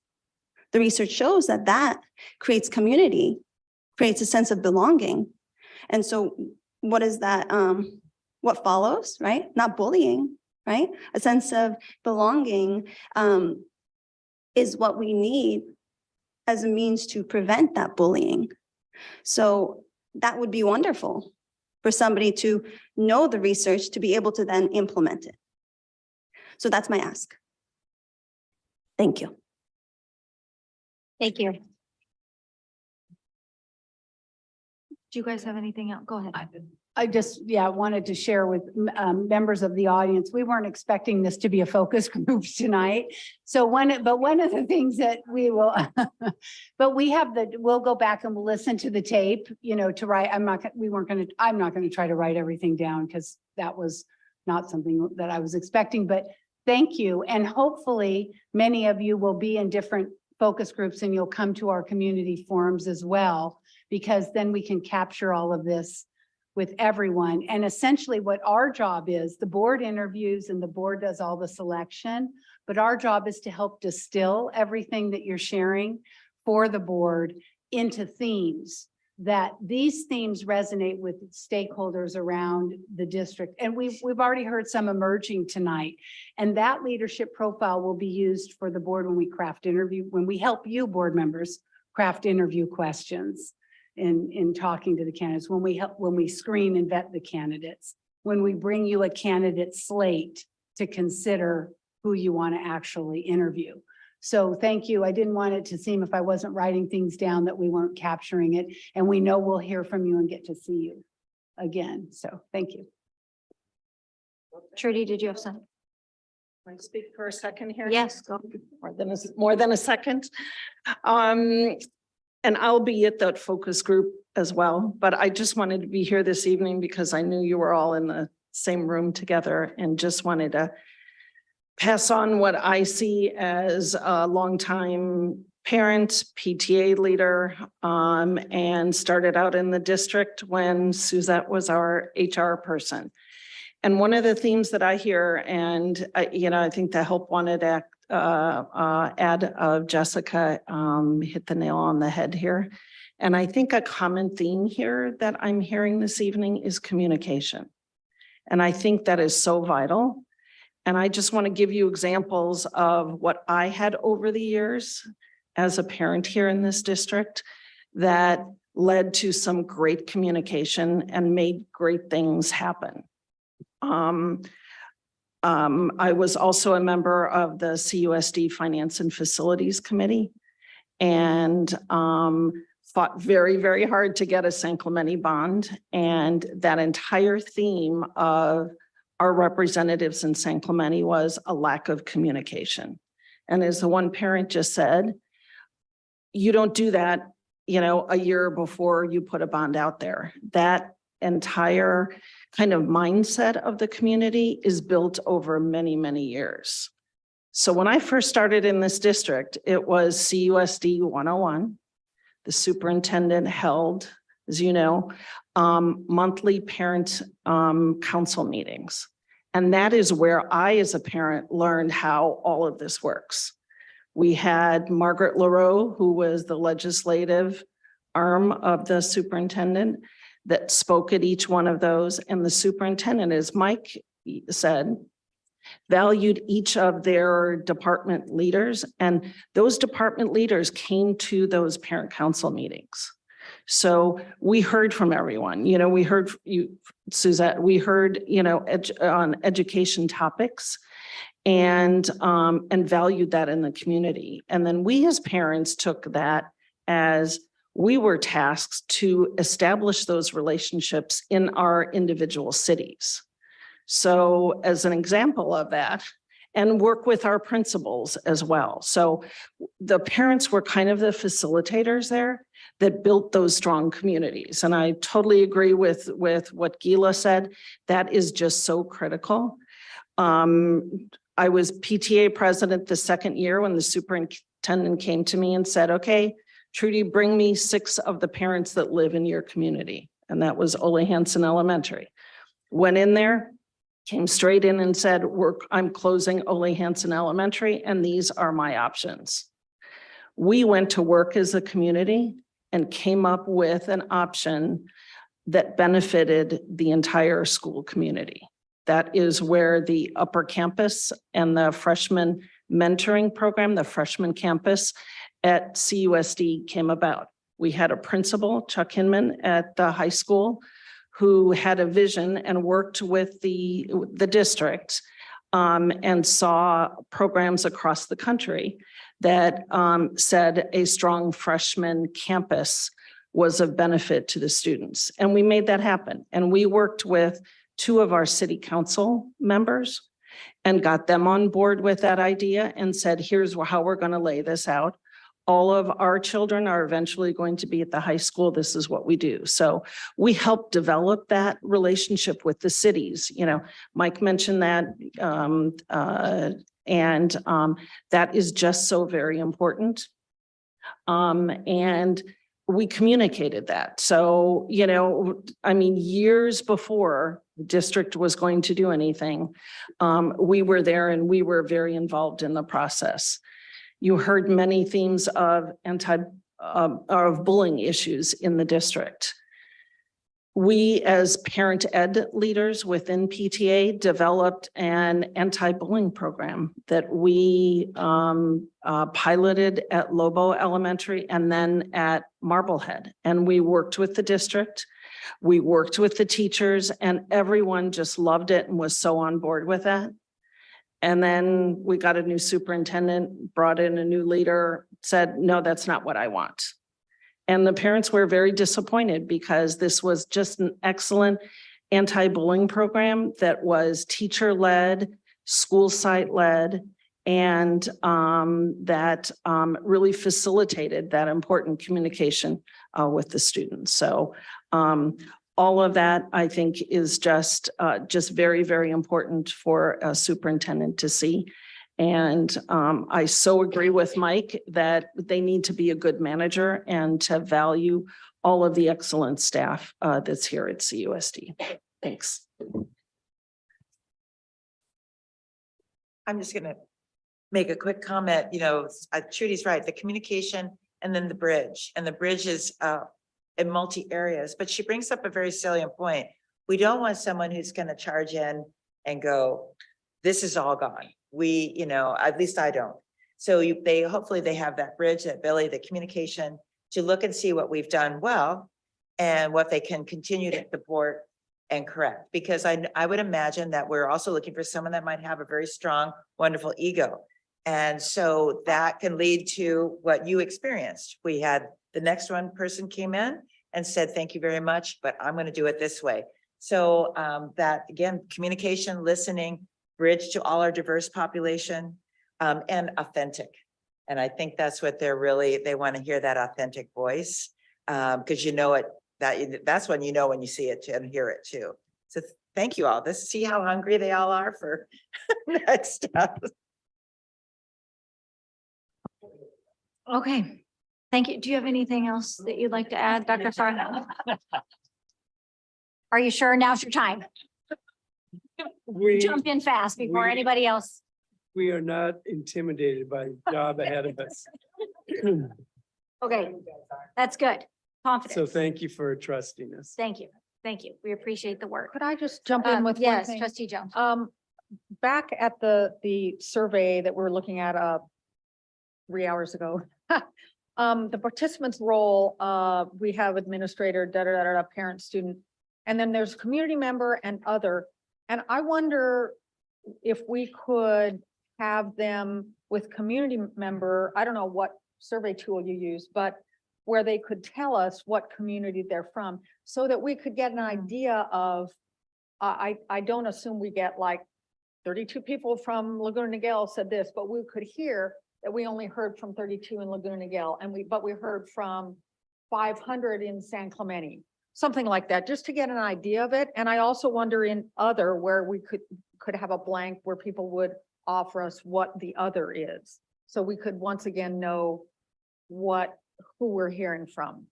Speaker 19: The research shows that that creates community, creates a sense of belonging. And so what is that? What follows, right? Not bullying, right? A sense of belonging is what we need as a means to prevent that bullying. So that would be wonderful for somebody to know the research, to be able to then implement it. So that's my ask. Thank you.
Speaker 2: Thank you. Do you guys have anything else? Go ahead.
Speaker 5: I just, wanted to share with members of the audience, we weren't expecting this to be a focus group tonight. So one of the things that we will, but we'll go back and we'll listen to the tape, to write. I'm not going to try to write everything down because that was not something that I was expecting, but thank you. And hopefully many of you will be in different focus groups and you'll come to our community forums as well, because then we can capture all of this with everyone. And essentially what our job is, the board interviews and the board does all the selection, but our job is to help distill everything that you're sharing for the board into themes, that these themes resonate with stakeholders around the district. And we've already heard some emerging tonight, and that leadership profile will be used for the board when we help you board members craft interview questions in talking to the candidates, when we screen and vet the candidates, when we bring you a candidate slate to consider who you want to actually interview. So thank you. I didn't want it to seem, if I wasn't writing things down, that we weren't capturing it. And we know we'll hear from you and get to see you again. So thank you.
Speaker 2: Trudy, did you have something?
Speaker 20: Can I speak for a second here?
Speaker 2: Yes, go.
Speaker 20: More than a second. And I'll be at that focus group as well, but I just wanted to be here this evening because I knew you were all in the same room together, and just wanted to pass on what I see as a longtime parent, PTA leader, and started out in the district when Suzette was our HR person. And one of the themes that I hear, and I think the help wanted ad of Jessica hit the nail on the head here. And I think a common theme here that I'm hearing this evening is communication. And I think that is so vital. And I just want to give you examples of what I had over the years as a parent here in this district that led to some great communication and made great things happen. I was also a member of the CUSD Finance and Facilities Committee, and fought very, very hard to get a San Clemente bond. And that entire theme of our representatives in San Clemente was a lack of communication. And as the one parent just said, you don't do that, a year before you put a bond out there. That entire kind of mindset of the community is built over many, many years. So when I first started in this district, it was CUSD 101. The superintendent held, as you know, monthly parent council meetings. And that is where I, as a parent, learned how all of this works. We had Margaret LaRoe, who was the legislative arm of the superintendent, that spoke at each one of those. And the superintendent, as Mike said, valued each of their department leaders. And those department leaders came to those parent council meetings. So we heard from everyone, we heard you, Suzette, we heard, on education topics and valued that in the community. And then we as parents took that as we were tasked to establish those relationships in our individual cities. So as an example of that, and work with our principals as well. So the parents were kind of the facilitators there that built those strong communities. And I totally agree with what Gila said. That is just so critical. I was PTA president the second year when the superintendent came to me and said, okay, Trudy, bring me 6 of the parents that live in your community. And that was Ole Hansen Elementary. Went in there, came straight in and said, I'm closing Ole Hansen Elementary and these are my options. We went to work as a community and came up with an option that benefited the entire school community. That is where the upper campus and the freshman mentoring program, the freshman campus at CUSD came about. We had a principal, Chuck Hinman, at the high school who had a vision and worked with the district and saw programs across the country that said a strong freshman campus was of benefit to the students. And we made that happen. And we worked with 2 of our city council members and got them on board with that idea and said, here's how we're going to lay this out. All of our children are eventually going to be at the high school. This is what we do. So we helped develop that relationship with the cities. You know, Mike mentioned that, that is just so very important. And we communicated that. So, you know, I mean, years before the district was going to do anything, we were there and we were very involved in the process. You heard many themes of of bullying issues in the district. We, as parent ed leaders within PTA, developed an anti-bullying program that we piloted at Lobo Elementary and then at Marblehead. And we worked with the district, we worked with the teachers, and everyone just loved it and was so on board with that. And then we got a new superintendent, brought in a new leader, said, no, that's not what I want. And the parents were very disappointed because this was just an excellent anti-bullying program that was teacher-led, school site-led, and that really facilitated that important communication with the students. So all of that, I think, is just very, very important for a superintendent to see. And I so agree with Mike that they need to be a good manager and to value all of the excellent staff that's here at CUSD. Thanks.
Speaker 11: I'm just going to make a quick comment. You know, Trudy's right, the communication and then the bridge. And the bridge is in multi areas, but she brings up a very salient point. We don't want someone who's going to charge in and go, this is all gone. We, you know, at least I don't. So hopefully they have that bridge, that Billy, the communication to look and see what we've done well and what they can continue to support and correct. Because I would imagine that we're also looking for someone that might have a very strong, wonderful ego. And so that can lead to what you experienced. We had the next one person came in and said, thank you very much, but I'm going to do it this way. So that again, communication, listening, bridge to all our diverse population, and authentic. And I think that's what they want to hear, that authentic voice, because you know it, that's when you know when you see it and hear it too. So thank you all. See how hungry they all are for next stuff.
Speaker 2: Okay, thank you. Do you have anything else that you'd like to add, Dr. Farr? Are you sure now's your time? Jump in fast before anybody else.
Speaker 4: We are not intimidated by the job ahead of us.
Speaker 2: Okay, that's good. Confidence.
Speaker 4: So thank you for trusting us.
Speaker 2: Thank you. Thank you. We appreciate the work.
Speaker 8: Could I just jump in with one
Speaker 2: Yes,
Speaker 8: thing?
Speaker 2: trustee Jones.
Speaker 8: Back at the survey that we're looking at 3 hours ago, the participants' role, we have administrator, parent, student, and then there's community member and other. And I wonder if we could have them with community member, I don't know what survey tool you use, but where they could tell us what community they're from so that we could get an idea of, I don't assume we get like 32 people from Laguna Niguel said this, but we could hear that we only heard from 32 in Laguna Niguel but we heard from 500 in San Clemente. Something like that, just to get an idea of it. And I also wonder in other where we could have a blank where people would offer us what the other is. So we could once again know who we're hearing from.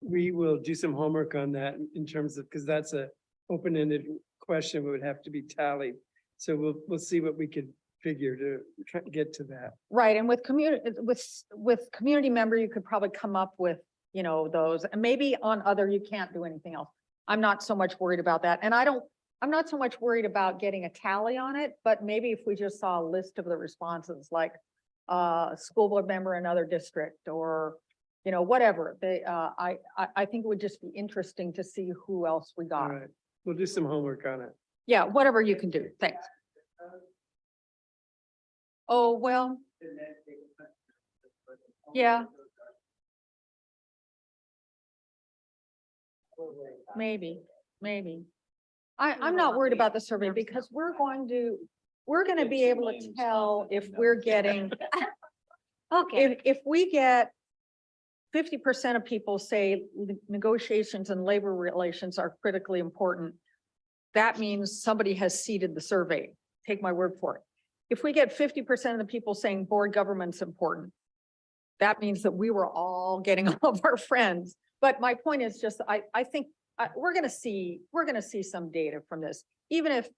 Speaker 4: We will do some homework on that in terms of, because that's a open-ended question would have to be tallied. So we'll see what we could figure to try to get to that.
Speaker 8: Right, and with community member, you could probably come up with, you know, those, and maybe on other, you can't do anything else. I'm not so much worried about that, and I'm not so much worried about getting a tally on it, but maybe if we just saw a list of the responses, like school board member in another district, or, you know, whatever, I think it would just be interesting to see who else we
Speaker 4: All
Speaker 8: got.
Speaker 4: right, we'll do some homework on it.
Speaker 8: Yeah, whatever you can do, thanks. Oh, well. Yeah. Maybe. I'm not worried about the survey because we're going to be able to tell if we're getting,
Speaker 2: Okay,
Speaker 8: if we get 50% of people say negotiations and labor relations are critically important, that means somebody has seeded the survey. Take my word for it. If we get 50% of the people saying board government's important, that means that we were all getting all of our friends. But my point is just, I think we're gonna see some data from this. Even if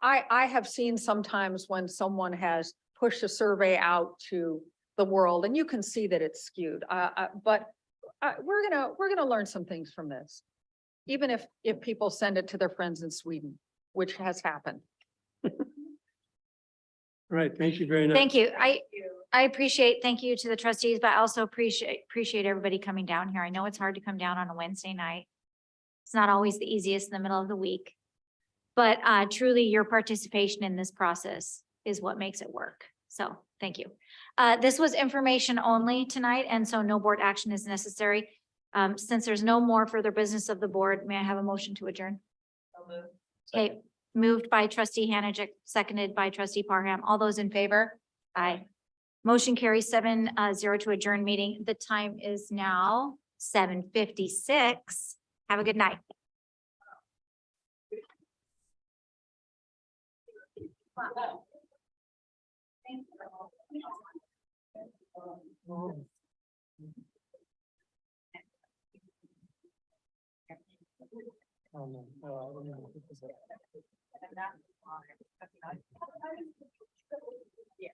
Speaker 8: I have seen sometimes when someone has pushed a survey out to the world, and you can see that it's skewed. But we're gonna learn some things from this. Even if people send it to their friends in Sweden, which has happened.
Speaker 4: All right, thank you very much.
Speaker 2: thank you. I appreciate, thank you to the trustees, but I also appreciate everybody coming down here. I know it's hard to come down on a Wednesday night. It's not always the easiest in the middle of the week. But truly, your participation in this process is what makes it work. So thank you. This was information only tonight, and so no board action is necessary. Since there's no more further business of the board, may I have a motion to adjourn? Okay, moved by trustee Hanajic, seconded by trustee Parham. All those in favor? Aye. Motion carries 7-0 to adjourn meeting. The time is now 7:56. Have a good night.
Speaker 4: Oh, no. Oh, I don't know.
Speaker 8: Yeah.